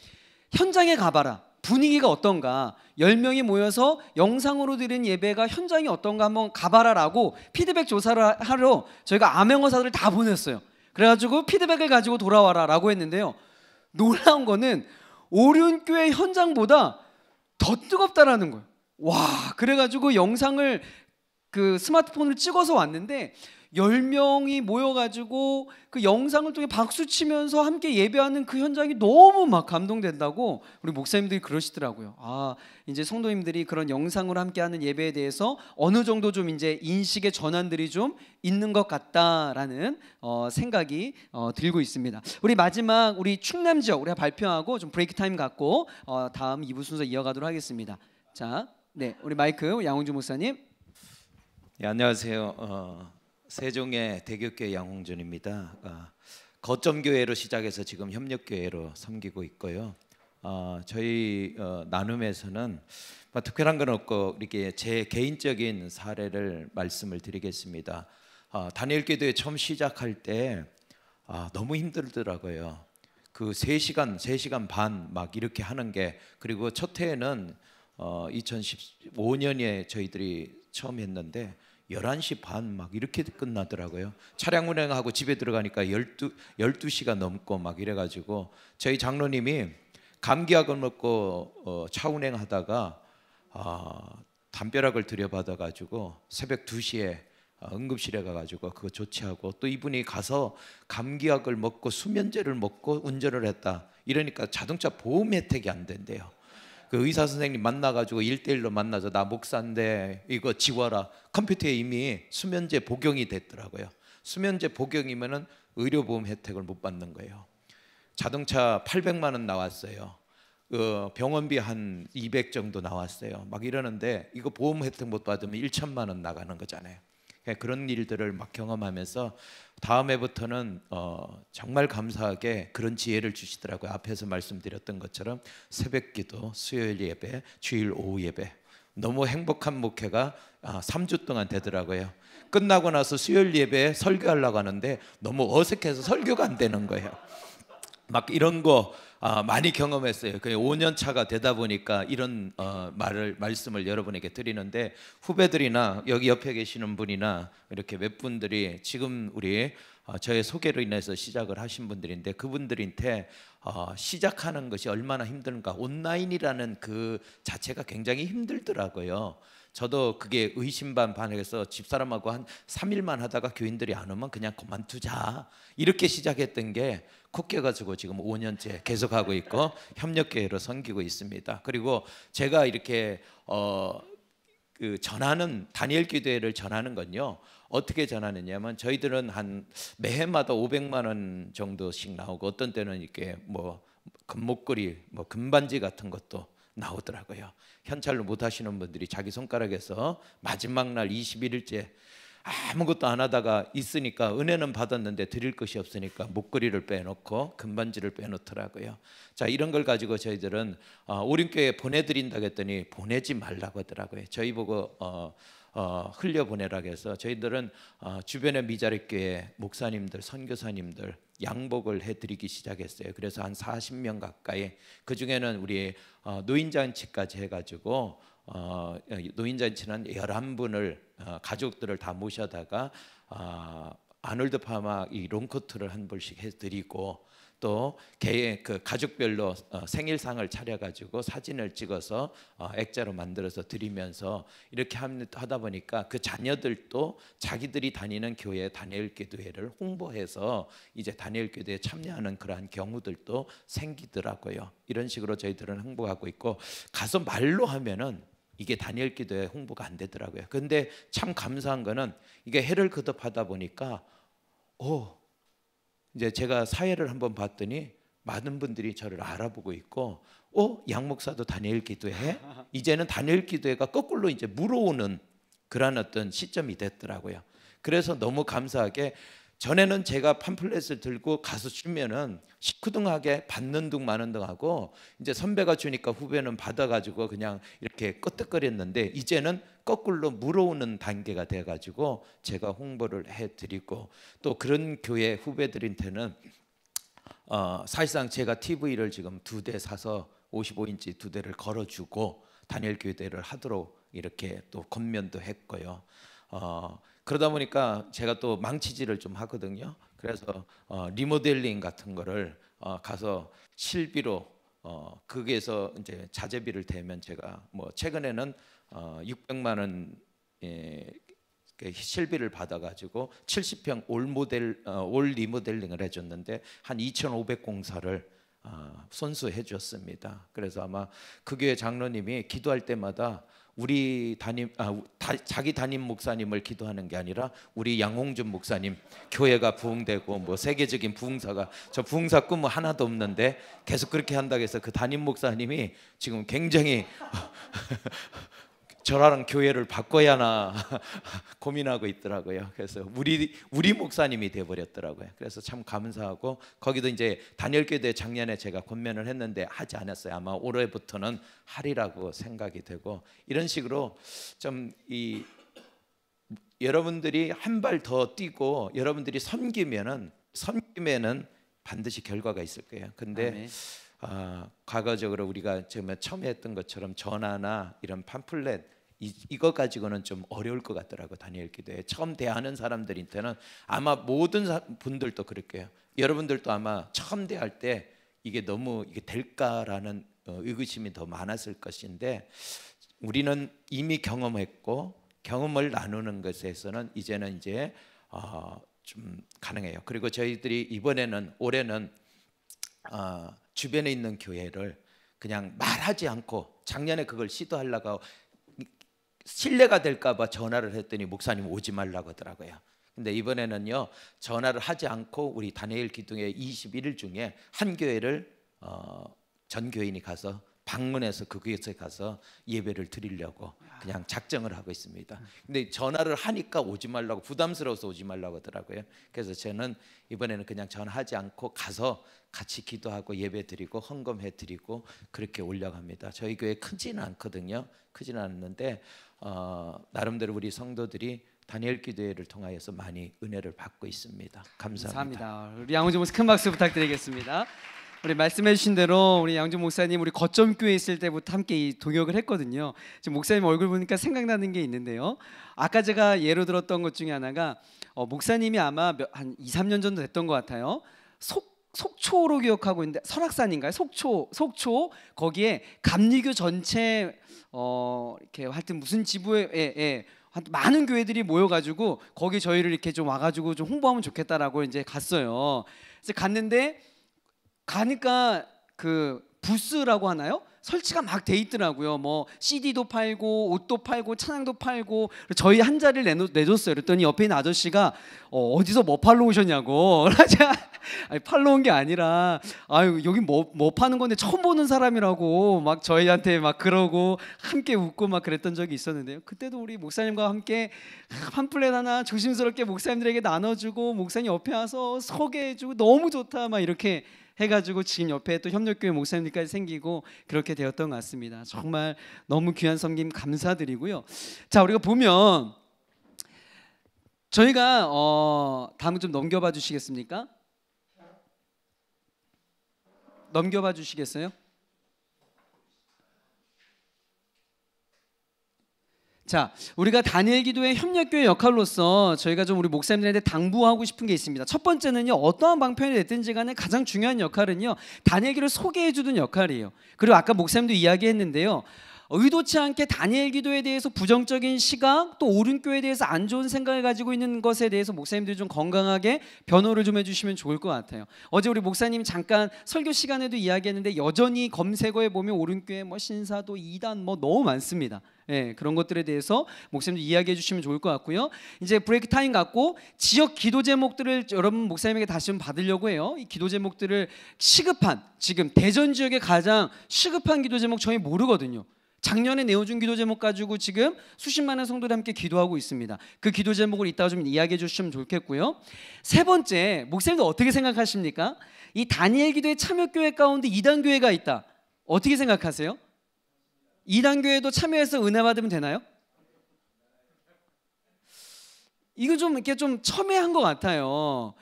현장에 가봐라. 분위기가 어떤가 10명이 모여서 영상으로 드린 예배가 현장이 어떤가 한번 가봐라라고 피드백 조사를 하러 저희가 암행어사들을 다 보냈어요. 그래가지고 피드백을 가지고 돌아와라라고 했는데요. 놀라운 거는 오륜교회 현장보다 더 뜨겁다라는 거예요. 와, 그래가지고 영상을 그 스마트폰으로 찍어서 왔는데 10명이 모여가지고 그 영상을 통해 박수 치면서 함께 예배하는 그 현장이 너무 막 감동된다고 우리 목사님들이 그러시더라고요. 이제 성도님들이 그런 영상으로 함께하는 예배에 대해서 어느 정도 좀 이제 인식의 전환들이 좀 있는 것 같다라는 생각이 들고 있습니다. 우리 마지막 우리 충남 지역 우리가 발표하고 좀 브레이크 타임 갖고 다음 2부 순서 이어가도록 하겠습니다. 자, 네, 우리 마이크 양홍주 목사님. 네, 안녕하세요. 세종의 대교교회 양홍준입니다. 거점교회로 시작해서 지금 협력교회로 섬기고 있고요. 저희 나눔에서는 특별한 건 없고 이렇게 제 개인적인 사례를 말씀을 드리겠습니다. 다니엘 기도회 처음 시작할 때 너무 힘들더라고요. 그 3시간 반 막 이렇게 하는 게 그리고 첫 해에는 2015년에 저희들이 처음 했는데 11시 반 막 이렇게 끝나더라고요. 차량 운행하고 집에 들어가니까 12시가 넘고 막 이래가지고 저희 장로님이 감기약을 먹고 차 운행하다가 담벼락을 들여받아가지고 새벽 2시에 응급실에 가가지고 그거 조치하고, 또 이분이 가서 감기약을 먹고 수면제를 먹고 운전을 했다 이러니까 자동차 보험 혜택이 안 된대요. 그 의사 선생님 만나가지고 1대1로 만나서 나 목사인데 이거 지워라. 컴퓨터에 이미 수면제 복용이 됐더라고요. 수면제 복용이면은 의료보험 혜택을 못 받는 거예요. 자동차 800만 원 나왔어요. 병원비 한 200 정도 나왔어요. 막 이러는데 이거 보험 혜택 못 받으면 1천만 원 나가는 거잖아요. 그런 일들을 막 경험하면서 다음 해부터는 정말 감사하게 그런 지혜를 주시더라고요. 앞에서 말씀드렸던 것처럼 새벽기도, 수요일 예배, 주일 오후 예배, 너무 행복한 목회가 3주 동안 되더라고요. 끝나고 나서 수요일 예배에 설교하려고 하는데 너무 어색해서 설교가 안 되는 거예요. 막 이런 거 많이 경험했어요. 5년 차가 되다 보니까 이런 말씀을 여러분에게 드리는데, 후배들이나 여기 옆에 계시는 분이나 이렇게 몇 분들이 지금 우리 저의 소개로 인해서 시작을 하신 분들인데, 그분들한테 시작하는 것이 얼마나 힘든가, 온라인이라는 그 자체가 굉장히 힘들더라고요. 저도 그게 의심반반해서 집사람하고 한 3일만 하다가 교인들이 안 오면 그냥 그만두자 이렇게 시작했던 게 콕 깨가지고 지금 5년째 계속하고 있고 협력교회로 섬기고 있습니다. 그리고 제가 이렇게 전하는 다니엘 기도회를 전하는 건요, 어떻게 전하느냐면 저희들은 한 매해마다 500만 원 정도씩 나오고, 어떤 때는 이렇게 뭐 금목걸이, 뭐 금반지 같은 것도 나오더라고요. 현찰로 못 하시는 분들이 자기 손가락에서 마지막 날 21일째 아무것도 안 하다가 있으니까 은혜는 받았는데 드릴 것이 없으니까 목걸이를 빼놓고 금반지를 빼놓더라고요. 자, 이런 걸 가지고 저희들은 오륜교회에 보내드린다고 했더니 보내지 말라고 하더라고요. 저희 보고 흘려보내라고 해서 저희들은 주변의 미자립교회 목사님들, 선교사님들 양복을 해드리기 시작했어요. 그래서 한 40명 가까이, 그중에는 우리 노인잔치까지 해가지고 노인잔치는 11분을 가족들을 다 모셔다가 아놀드 파마 이 롱코트를 한 벌씩 해드리고, 또 개의 그 가족별로 생일상을 차려가지고 사진을 찍어서 액자로 만들어서 드리면서 이렇게 하다 보니까 그 자녀들도 자기들이 다니는 교회 다니엘 기도회를 홍보해서 이제 다니엘 기도회에 참여하는 그러한 경우들도 생기더라고요. 이런 식으로 저희들은 홍보하고 있고, 가서 말로 하면은 이게 다니엘 기도회 홍보가 안 되더라고요. 근데 참 감사한 거는 이게 해를 거듭하다 보니까 이제 제가 사회를 한번 봤더니 많은 분들이 저를 알아보고 있고, 양 목사도 다니엘 기도회? 이제는 다니엘 기도회가 거꾸로 이제 물어오는 그런 어떤 시점이 됐더라고요. 그래서 너무 감사하게, 전에는 제가 팜플렛을 들고 가서 주면은 시큰둥하게 받는 둥 마는 둥 하고, 이제 선배가 주니까 후배는 받아가지고 그냥 이렇게 끄떡거렸는데, 이제는 거꾸로 물어오는 단계가 돼가지고 제가 홍보를 해드리고, 또 그런 교회 후배들한테는 사실상 제가 TV를 지금 2대 사서 55인치 2대를 걸어주고 다니엘 교회를 하도록 이렇게 또 권면도 했고요. 그러다 보니까 제가 또 망치질을 좀 하거든요. 그래서 리모델링 같은 거를 가서 실비로 거기에서 이제 자재비를 대면 제가 뭐 최근에는 600만 원 실비를 받아가지고 70평 올 리모델링을 해줬는데 한 2,500 공사를 손수해 줬습니다. 그래서 아마 그 교회 장로님이 기도할 때마다 우리 자기 담임 목사님을 기도하는 게 아니라 우리 양홍준 목사님 교회가 부흥되고 뭐 세계적인 부흥사가, 저 부흥사 꿈은 하나도 없는데 계속 그렇게 한다고 해서 그 담임 목사님이 지금 굉장히 저랑 교회를 바꿔야 하나 고민하고 있더라고요. 그래서 우리 목사님이 돼버렸더라고요. 그래서 참 감사하고, 거기도 이제 다니엘 교회 작년에 제가 권면을 했는데 하지 않았어요. 아마 올해부터는 하리라고 생각이 되고, 이런 식으로 좀 여러분들이 한 발 더 뛰고 여러분들이 섬기면은 반드시 결과가 있을 거예요. 근데 과거적으로 우리가 처음에 했던 것처럼 전화나 이런 팜플렛 이거 가지고는 좀 어려울 것 같더라고. 다니엘 기도회 처음 대하는 사람들한테는 아마 모든 분들도 그럴 거예요. 여러분들도 아마 처음 대할 때 이게 너무 이게 될까라는 의구심이 더 많았을 것인데 우리는 이미 경험했고 경험을 나누는 것에서는 이제는 이제 좀 가능해요. 그리고 저희들이 올해는 주변에 있는 교회를 그냥 말하지 않고 작년에 그걸 시도하려고 신뢰가 될까봐 전화를 했더니 목사님 오지 말라고 하더라고요. 근데 이번에는요 전화를 하지 않고 우리 다니엘 기둥회 21일 중에 한 교회를 전 교인이 가서 방문해서 그 교회에 가서 예배를 드리려고 그냥 작정을 하고 있습니다. 근데 전화를 하니까 오지 말라고 부담스러워서 오지 말라고 하더라고요. 그래서 저는 이번에는 그냥 전화하지 않고 가서 같이 기도하고 예배 드리고 헌금해 드리고 그렇게 오려고 합니다. 저희 교회 크지는 않거든요. 크지는 않는데 나름대로 우리 성도들이 다니엘 기도회를 통하여서 많이 은혜를 받고 있습니다. 감사합니다. 감사합니다. 우리 양호준 목사 큰 박수 부탁드리겠습니다. 우리 말씀해주신 대로 우리 양호준 목사님 우리 거점 교회 있을 때부터 함께 이 동역을 했거든요. 지금 목사님 얼굴 보니까 생각나는 게 있는데요. 아까 제가 예로 들었던 것 중에 하나가 목사님이 아마 한 2, 3년 정도 됐던 것 같아요. 속초로 기억하고 있는데 설악산인가요? 속초 거기에 감리교 전체 이렇게 하여튼 무슨 지부에 많은 교회들이 모여가지고 거기 저희를 이렇게 좀 와가지고 좀 홍보하면 좋겠다라고 이제 갔어요. 그래서 갔는데 가니까 그 부스라고 하나요? 설치가 막 돼 있더라고요. 뭐 CD도 팔고 옷도 팔고 찬양도 팔고 저희 한 자리를 내줬어요. 그랬더니 옆에 있는 아저씨가 어디서 뭐 팔러 오셨냐고. 제가 아니, 팔러 온 게 아니라 아유 여기 뭐 파는 건데 처음 보는 사람이라고 막 저희한테 막 그러고 함께 웃고 막 그랬던 적이 있었는데요. 그때도 우리 목사님과 함께 팜플렛 하나 조심스럽게 목사님들에게 나눠주고 목사님 옆에 와서 소개해주고 너무 좋다 막 이렇게 해가지고 지금 옆에 또 협력교회 목사님들까지 생기고 그렇게 되었던 것 같습니다. 정말 너무 귀한 섬김 감사드리고요. 자, 우리가 보면 저희가 다음 좀 넘겨봐 주시겠습니까? 넘겨봐 주시겠어요? 자, 우리가 다니엘 기도회 협력교회 역할로서 저희가 좀 우리 목사님들한테 당부하고 싶은 게 있습니다. 첫 번째는요, 어떠한 방편이 됐든지 간에 가장 중요한 역할은요, 다니엘 기도를 소개해주는 역할이에요. 그리고 아까 목사님도 이야기했는데요, 의도치 않게 다니엘 기도에 대해서 부정적인 시각, 또 오륜교에 대해서 안 좋은 생각을 가지고 있는 것에 대해서 목사님들이 좀 건강하게 변호를 좀 해주시면 좋을 것 같아요. 어제 우리 목사님 잠깐 설교 시간에도 이야기했는데 여전히 검색어에 보면 오륜교회 뭐 신사도 이단 뭐 너무 많습니다. 예, 그런 것들에 대해서 목사님도 이야기해 주시면 좋을 것 같고요. 이제 브레이크 타임 갖고 지역 기도 제목들을 여러분 목사님에게 다시 좀 받으려고 해요. 이 기도 제목들을 시급한, 지금 대전 지역에 가장 시급한 기도 제목 저희 모르거든요. 작년에 내어준 기도 제목 가지고 지금 수십만의 성도들이 함께 기도하고 있습니다. 그 기도 제목을 이따가 좀 이야기해 주시면 좋겠고요. 세 번째, 목사님도 어떻게 생각하십니까? 이 다니엘 기도회 참여교회 가운데 이단 교회가 있다. 어떻게 생각하세요? 이단 교회도 참여해서 은혜 받으면 되나요? 이거 좀 이렇게 좀 첨예한 것 같아요.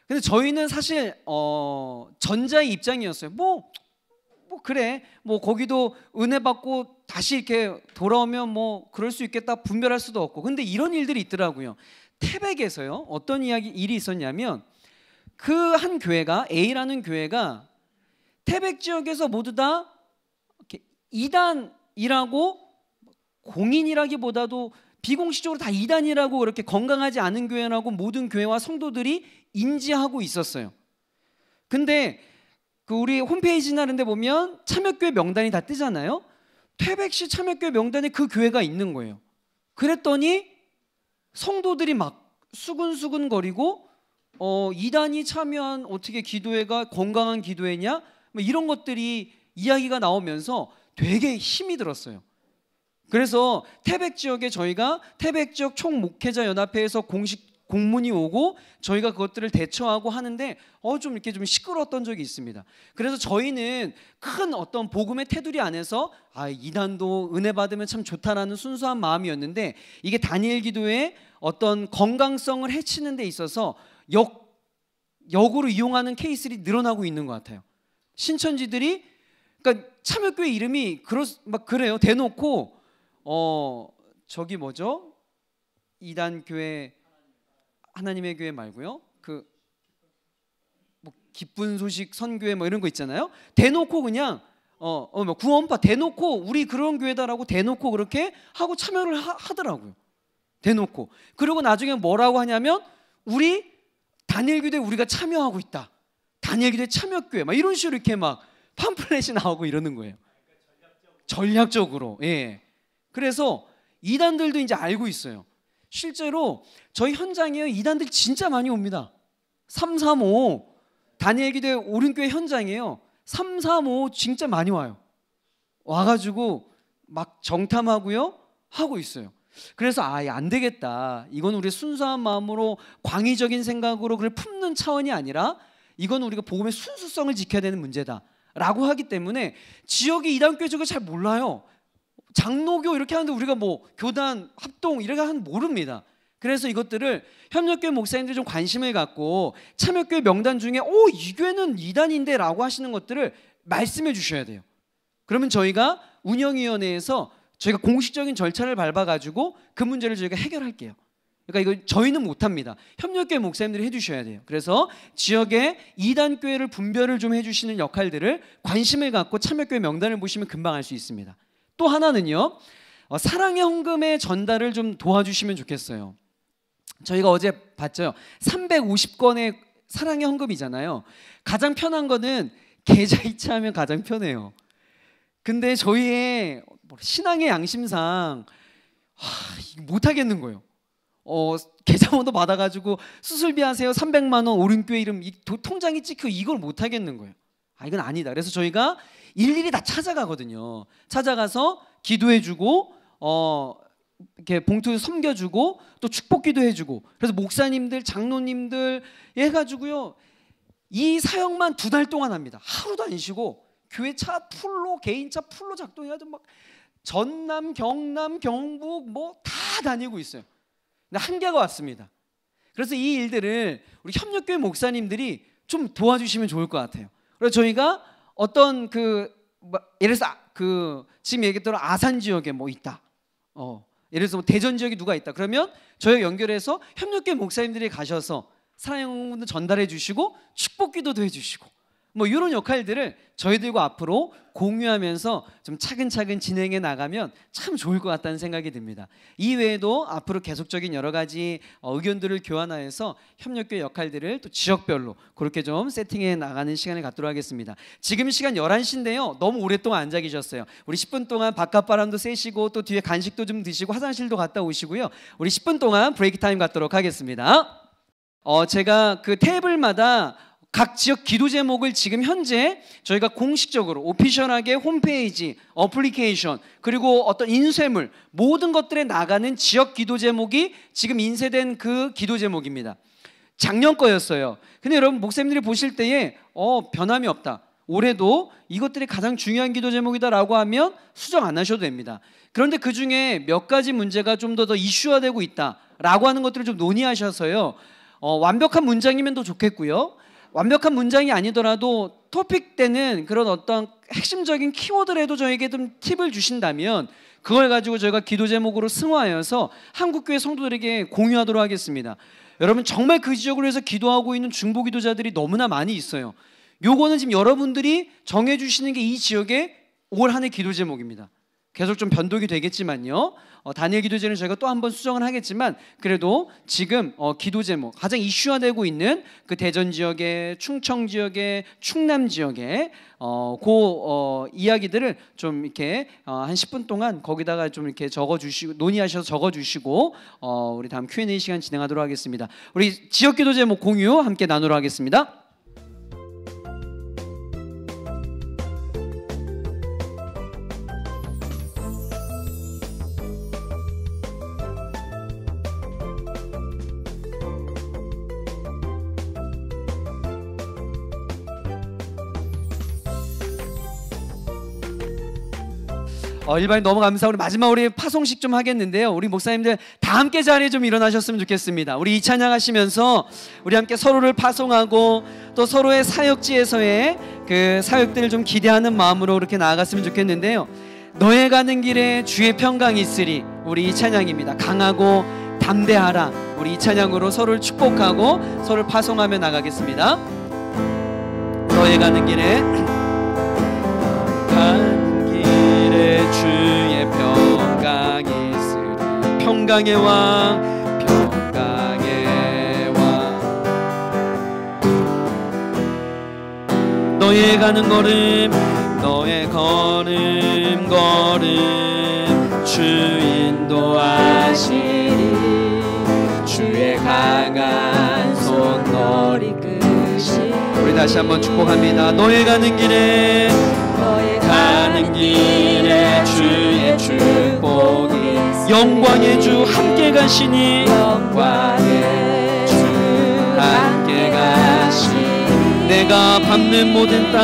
근데 저희는 사실 전자의 입장이었어요. 뭐 그래, 뭐 거기도 은혜 받고 다시 이렇게 돌아오면 뭐 그럴 수 있겠다 분별할 수도 없고. 근데 이런 일들이 있더라고요. 태백에서요, 어떤 일이 있었냐면 그 한 교회가, A라는 교회가 태백 지역에서 모두 다 이렇게 이단이라고, 공인이라기보다도 비공식적으로 다 이단이라고 그렇게 건강하지 않은 교회라고 모든 교회와 성도들이 인지하고 있었어요. 근데 그 우리 홈페이지나 이런 데 보면 참여교회 명단이 다 뜨잖아요. 태백시 참여교회 명단에 그 교회가 있는 거예요. 그랬더니 성도들이 막 수근수근 거리고 이단이 참여한 어떻게 기도회가 건강한 기도회냐 뭐 이런 것들이 이야기가 나오면서 되게 힘이 들었어요. 그래서 태백 지역에 저희가 태백 지역 총목회자 연합회에서 공식 공문이 오고 저희가 그것들을 대처하고 하는데 좀 이렇게 좀 시끄러웠던 적이 있습니다. 그래서 저희는 큰 어떤 복음의 테두리 안에서 이단도 은혜 받으면 참 좋다라는 순수한 마음이었는데 이게 다니엘 기도의 어떤 건강성을 해치는 데 있어서 역으로 이용하는 케이스들이 늘어나고 있는 것 같아요. 신천지들이 그러니까 참여교회 이름이 막 그래요. 대놓고 저기 뭐죠? 이단 교회, 하나님의 교회 말고요. 그 뭐 기쁜 소식 선교회 뭐 이런 거 있잖아요. 대놓고 그냥 뭐 구원파 대놓고 우리 그런 교회다라고 대놓고 그렇게 하고 참여를 하더라고요. 대놓고. 그리고 나중에 뭐라고 하냐면 우리 다니엘교회 우리가 참여하고 있다. 다니엘교회 참여교회 막 이런 식으로 이렇게 막 팜플렛이 나오고 이러는 거예요. 전략적으로. 예. 그래서 이단들도 이제 알고 있어요. 실제로 저희 현장에 이단들 진짜 많이 옵니다. 335 다니엘교회 오륜교회 현장이에요. 335 진짜 많이 와요. 와가지고 막 정탐하고요 하고 있어요. 그래서 안 되겠다. 이건 우리 순수한 마음으로 광의적인 생각으로 그걸 품는 차원이 아니라 이건 우리가 복음의 순수성을 지켜야 되는 문제다라고 하기 때문에 지역의 이단교회 저거 잘 몰라요. 장로교 이렇게 하는데 우리가 뭐 교단 합동 이렇게 하는 모릅니다. 그래서 이것들을 협력교회 목사님들이 좀 관심을 갖고 참여교회 명단 중에 이 교회는 이단인데 라고 하시는 것들을 말씀해 주셔야 돼요. 그러면 저희가 운영위원회에서 저희가 공식적인 절차를 밟아가지고 그 문제를 저희가 해결할게요. 그러니까 이거 저희는 못합니다. 협력교회 목사님들이 해주셔야 돼요. 그래서 지역의 이단교회를 분별을 좀 해주시는 역할들을 관심을 갖고 참여교회 명단을 보시면 금방 알 수 있습니다. 또 하나는요, 사랑의 헌금의 전달을 좀 도와주시면 좋겠어요. 저희가 어제 봤죠. 350건의 사랑의 헌금이잖아요. 가장 편한 거는 계좌 이체하면 가장 편해요. 근데 저희의 신앙의 양심상 못하겠는 거예요. 계좌번호 받아가지고 수술비 하세요 300만 원 오륜교회 이름 통장이 찍혀 이걸 못하겠는 거예요. 이건 아니다. 그래서 저희가 일일이 다 찾아가거든요. 찾아가서 기도해주고 이렇게 봉투 섬겨주고 또 축복기도 해주고 그래서 목사님들 장로님들 해가지고요 이 사역만 2달 동안 합니다. 하루도 안 쉬고 교회 차 풀로 개인차 풀로 작동해가지고 막 전남 경남 경북 뭐 다 다니고 있어요. 근데 한계가 왔습니다. 그래서 이 일들을 우리 협력교회 목사님들이 좀 도와주시면 좋을 것 같아요. 그래서 저희가 어떤 예를 들어서 지금 얘기했던 아산 지역에 뭐 있다. 예를 들어서 대전 지역에 누가 있다. 그러면 저희 연결해서 협력교회 목사님들이 가셔서 사랑의 전달해 주시고 축복기도도 해주시고 뭐 이런 역할들을 저희들과 앞으로 공유하면서 좀 차근차근 진행해 나가면 참 좋을 것 같다는 생각이 듭니다. 이외에도 앞으로 계속적인 여러 가지 의견들을 교환하여서 협력교회 역할들을 또 지역별로 그렇게 좀 세팅해 나가는 시간을 갖도록 하겠습니다. 지금 시간 11시인데요. 너무 오랫동안 앉아 계셨어요. 우리 10분 동안 바깥바람도 쐬시고 또 뒤에 간식도 좀 드시고 화장실도 갔다 오시고요. 우리 10분 동안 브레이크 타임 갖도록 하겠습니다. 제가 그 테이블마다 각 지역 기도 제목을 지금 현재 저희가 공식적으로 오피셜하게 홈페이지, 어플리케이션 그리고 어떤 인쇄물 모든 것들에 나가는 지역 기도 제목이 지금 인쇄된 그 기도 제목입니다. 작년 거였어요. 근데 여러분 목사님들이 보실 때에 변함이 없다. 올해도 이것들이 가장 중요한 기도 제목이다라고 하면 수정 안 하셔도 됩니다. 그런데 그 중에 몇 가지 문제가 좀 더 이슈화되고 있다라고 하는 것들을 좀 논의하셔서요. 완벽한 문장이면 더 좋겠고요. 완벽한 문장이 아니더라도 토픽 때는 그런 어떤 핵심적인 키워드라도 저에게 좀 팁을 주신다면 그걸 가지고 저희가 기도 제목으로 승화하여서 한국교회 성도들에게 공유하도록 하겠습니다. 여러분 정말 그 지역으로 해서 기도하고 있는 중보 기도자들이 너무나 많이 있어요. 요거는 지금 여러분들이 정해주시는 게 이 지역의 올 한 해 기도 제목입니다. 계속 좀 변동이 되겠지만요. 다니엘 기도제는 저희가 또 한 번 수정을 하겠지만 그래도 지금 기도 제목 가장 이슈화되고 있는 그 대전 지역의 충청 지역의 충남 지역의 이야기들을 좀 이렇게 한 10분 동안 거기다가 좀 이렇게 적어주시고 논의하셔서 적어주시고 우리 다음 Q&A 시간 진행하도록 하겠습니다. 우리 지역 기도 제목 공유 함께 나누도록 하겠습니다. 일반인 너무 감사하고 마지막 우리 파송식 좀 하겠는데요. 우리 목사님들 다 함께 자리에 좀 일어나셨으면 좋겠습니다. 우리 이 찬양하시면서 우리 함께 서로를 파송하고 또 서로의 사역지에서의 그 사역들을 좀 기대하는 마음으로 그렇게 나아갔으면 좋겠는데요. 너의 가는 길에 주의 평강이 있으리. 우리 이 찬양입니다. 강하고 담대하라. 우리 이 찬양으로 서로를 축복하고 서로를 파송하며 나가겠습니다. 너의 가는 길에 주의 평강이 있으리. 평강의 왕, 평강의 왕. 너의 가는 걸음, 너의 걸음 주 인도하시리. 주의 강한 손 너를 이끄시리. 우리 다시 한번 축복합니다. 너의 가는 길에 가는 길에 주의 축복이 영광의 주 함께 가시니 영광의 주 함께 가시니. 내가 밟는 모든 땅,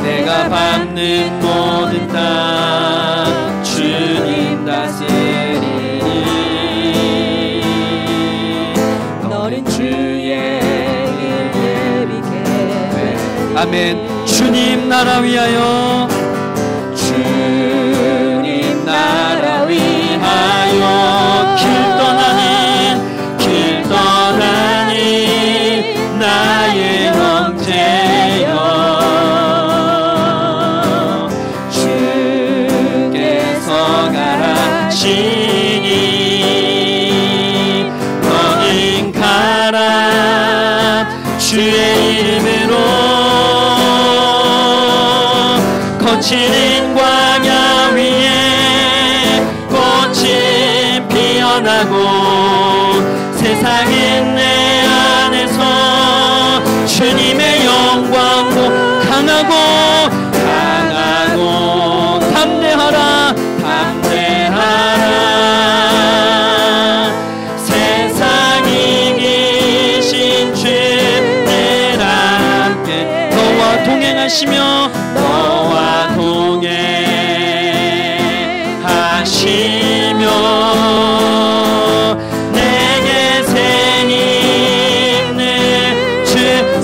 내가 밟는 모든 땅 주님 다스리니. 너는 주의 일 예비케. 아멘. 주님 나라 위하여, 주님 나라 위하여 길 떠나니 나의 형제여. 주께서 가라시니 너는 가라. 주의 이름으로 거치는 광야 위에 꽃이 피어나고 세상은 내 안에서 주님의 영광으로 강하고 담대하라. 세상 이기신 주 늘 함께 너와 동행하시며 너와 동행하시며 내게 새있는 주.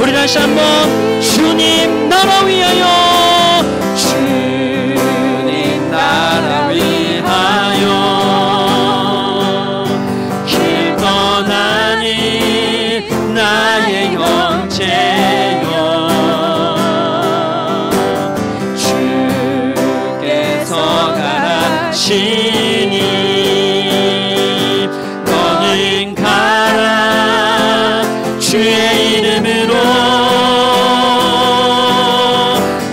우리 다시 한번 주님 나라 위하여, 주님 나라 위하여 길 떠나니 나의 형제여. 시니 너는 가라. 주의 이름으로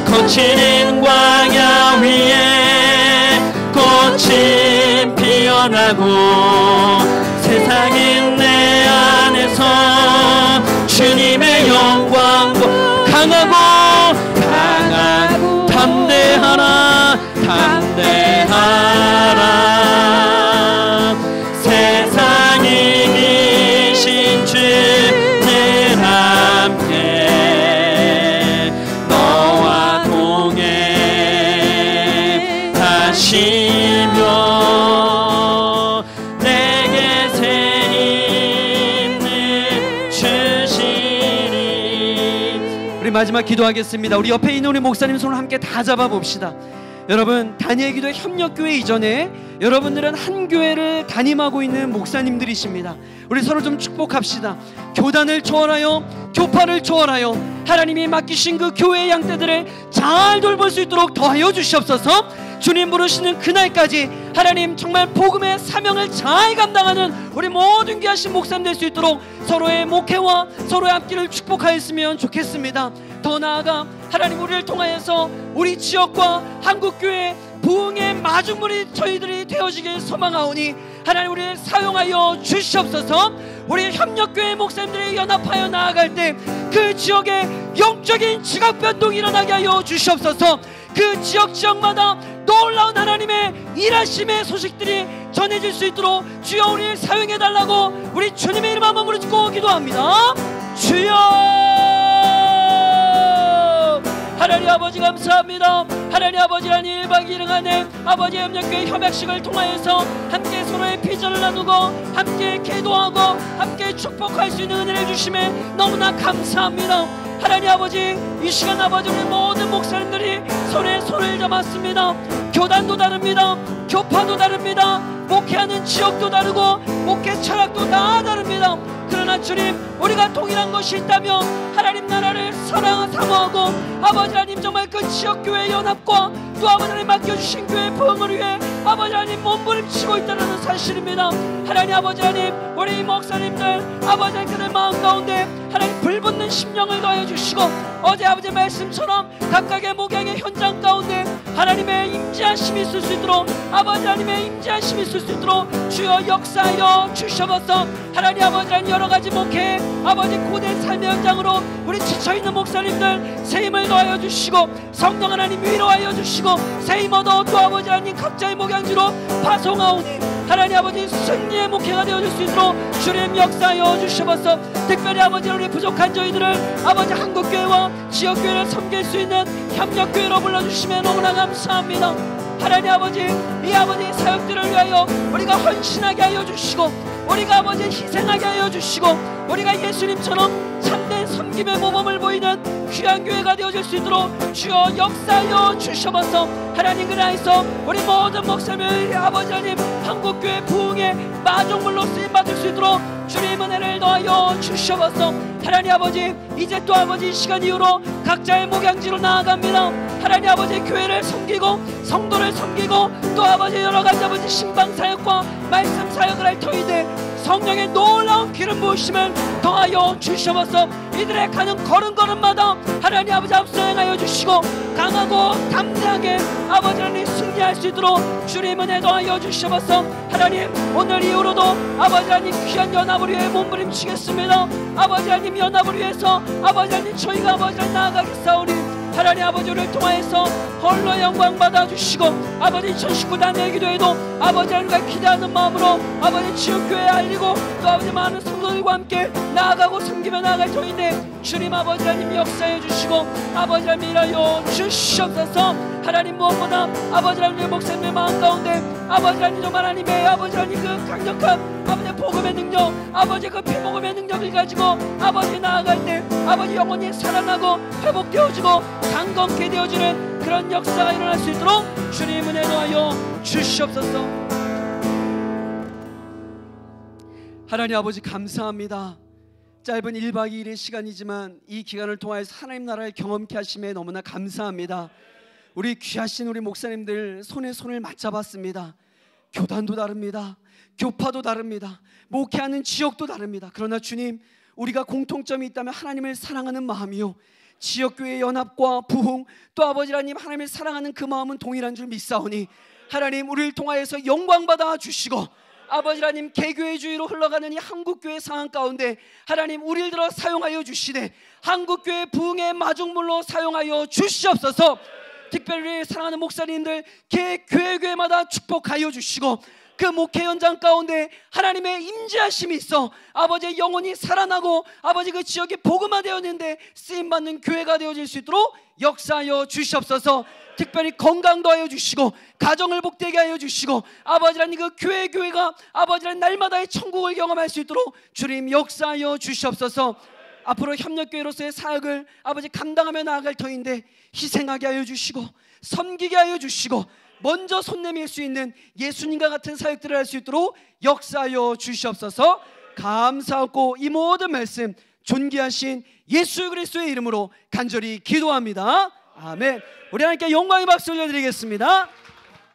거치는 광야 위에 꽃이 피어나고 세상은 내 안에서 주님의 영광과 강하고 담대하라. 세상 이기신 주 늘 함께 너와 동행하시며 내게 새임을 주시니. 우리 마지막 기도하겠습니다. 우리 옆에 있는 우리 목사님 손을 함께 다 잡아봅시다. 여러분, 다니엘 기도회 협력교회 이전에 여러분들은 한 교회를 담임하고 있는 목사님들이십니다. 우리 서로 좀 축복합시다. 교단을 초월하여, 교파를 초월하여 하나님이 맡기신 그 교회의 양떼들을 잘 돌볼 수 있도록 더하여 주시옵소서. 주님 부르시는 그날까지 하나님 정말 복음의 사명을 잘 감당하는 우리 모든 귀하신 목사님 될 수 있도록 서로의 목회와 서로의 앞길을 축복하였으면 좋겠습니다. 더 나아가 하나님 우리를 통하여서 우리 지역과 한국교회 부흥의 마중물이 저희들이 되어지길 소망하오니 하나님 우리를 사용하여 주시옵소서. 우리 협력교회 목사님들이 연합하여 나아갈 때 그 지역에 영적인 지각변동이 일어나게 하여 주시옵소서. 그 지역마다 놀라운 하나님의 일하심의 소식들이 전해질 수 있도록 주여 우리를 사용해달라고 우리 주님의 이름 한번 부르짖고 기도합니다. 주여 하나님 아버지 감사합니다. 하나님 아버지라는 1박 2일 안에 아버지 협력교회 협약식을 통하여서 함께 서로의 비전을 나누고 함께 기도하고 함께 축복할 수 있는 은혜를 주심에 너무나 감사합니다. 하나님 아버지 이 시간 아버지 우리 모든 목사님들이 손에 손을 잡았습니다. 교단도 다릅니다. 교파도 다릅니다. 목회하는 지역도 다르고 목회 철학도 다 다릅니다. 그러나 주님, 우리가 동일한 것이 있다면 하나님 나라를 사랑하고 아버지 하나님 정말 그 지역교회 연합과 또 아버지 하나님 맡겨주신 교회 부흥을 위해 아버지 하나님 몸부림치고 있다는 사실입니다. 하나님 아버지 하나님, 우리 목사님들 아버지 하나님 그들 마음 가운데 하나님 불붙는 심령을 더해 주시고 어제 아버지 말씀처럼 각각의 목양의 현장 가운데 하나님의 임재하심이 있을 수 있도록 아버지 하나님의 임재하심이 있을 수 있도록 주여 역사하여 주셔서 하나님 아버지 하나님 여러가지 목회 아버지 고된 삶의 현장으로 우리 지쳐있는 목사님들 세임을 더하여 주시고 성령 하나님 위로하여 주시고 세임 얻어 또 아버지 하나님 각자의 목양지로 파송하오니 하나님 아버지 승리의 목회가 되어줄 수 있도록 주님 역사하여 주셔서 특별히 아버지 우리 부족한 저희들을 아버지 한국교회와 지역교회를 섬길 수 있는 협력교회로 불러주시면 너무나 감사합니다. 하나님 아버지, 이 아버지 사역들을 위하여 우리가 헌신하게 하여 주시고 우리가 아버지 희생하게 하여 주시고 우리가 예수님처럼 참된 섬김의 모범을 보이는 귀한 교회가 되어질 수 있도록 주여 역사하여 주셔서 하나님 그 안에서 우리 모든 목사님의 아버지 하나님 한국교회 부흥의 마중물로 쓰임받을 수 있도록 주님 은혜를 더하여 주셔서 하나님 아버지 이제 또 아버지 시간 이후로 각자의 목양지로 나아갑니다. 하나님 아버지 교회를 섬기고 성도를 섬기고 또 아버지 여러가지 아버지 신방사역과 말씀사역을 할 터이되 성령의 놀라운 기름 부으심을 더하여 주셔서 이들의 가는 걸음걸음마다 하나님 아버지 앞서 행하여 주시고 강하고 담대하게 아버지 하나님 승리할 수 있도록 주님 은혜 더하여 주셔서 하나님 오늘 이후로도 아버지 하나님 귀한 연합을 위해 몸부림치겠습니다. 아버지 하나님 연합을 위해서 아버지 하나님 저희가 아버지 하나님 나아가겠사오니 하나님 아버지를 통하여서 홀로 영광 받아주시고 아버지 2019단 내기도에도 아버지 하나님과 기대하는 마음으로 아버지 지역교회에 알리고 또 아버지 많은 성도들과 함께 나아가고 섬기며 나아갈 터인데 주님 아버지 하나님 역사해 주시고 아버지 하나님 일하여 주시옵소서. 하나님 무엇보다 아버지 하나님의 목사님의 마음 가운데 아버지 하나님 정말 하나님의 아버지 하나님 그 강력한 아버지 복음의 능력 아버지 그 피복음의 능력을 가지고 아버지 나아갈 때 아버지 영혼이 살아나고 회복되어지고 강건케 되어지는 그런 역사가 일어날 수 있도록 주님 은혜 더하여 주시옵소서. 하나님 아버지 감사합니다. 짧은 1박 2일의 시간이지만 이 기간을 통하여서 하나님 나라를 경험케 하심에 너무나 감사합니다. 우리 귀하신 우리 목사님들 손에 손을 맞잡았습니다. 교단도 다릅니다. 교파도 다릅니다. 목회하는 지역도 다릅니다. 그러나 주님, 우리가 공통점이 있다면 하나님을 사랑하는 마음이요 지역교회의 연합과 부흥 또 아버지 하나님 하나님을 사랑하는 그 마음은 동일한 줄 믿사오니 하나님 우리를 통하여서 영광받아 주시고 아버지 하나님 개교회주의로 흘러가는 이 한국교회 상황 가운데 하나님 우리를 들어 사용하여 주시되 한국교회 부흥의 마중물로 사용하여 주시옵소서. 특별히 사랑하는 목사님들 교회마다 축복하여 주시고 그 목회 현장 가운데 하나님의 임재하심이 있어 아버지의 영혼이 살아나고 아버지 그 지역이 복음화되었는데 쓰임받는 교회가 되어질 수 있도록 역사하여 주시옵소서. 특별히 건강 더하여 주시고 가정을 복되게 하여 주시고 아버지 하나님 그 교회가 아버지 하나님 날마다의 천국을 경험할 수 있도록 주님 역사하여 주시옵소서. 앞으로 협력교회로서의 사역을 아버지 감당하며 나아갈 터인데 희생하게 하여 주시고 섬기게 하여 주시고 먼저 손 내밀 수 있는 예수님과 같은 사역들을 할 수 있도록 역사하여 주시옵소서. 감사하고 이 모든 말씀 존귀하신 예수 그리스도의 이름으로 간절히 기도합니다. 아멘. 우리 하나님께 영광의 박수 올려드리겠습니다.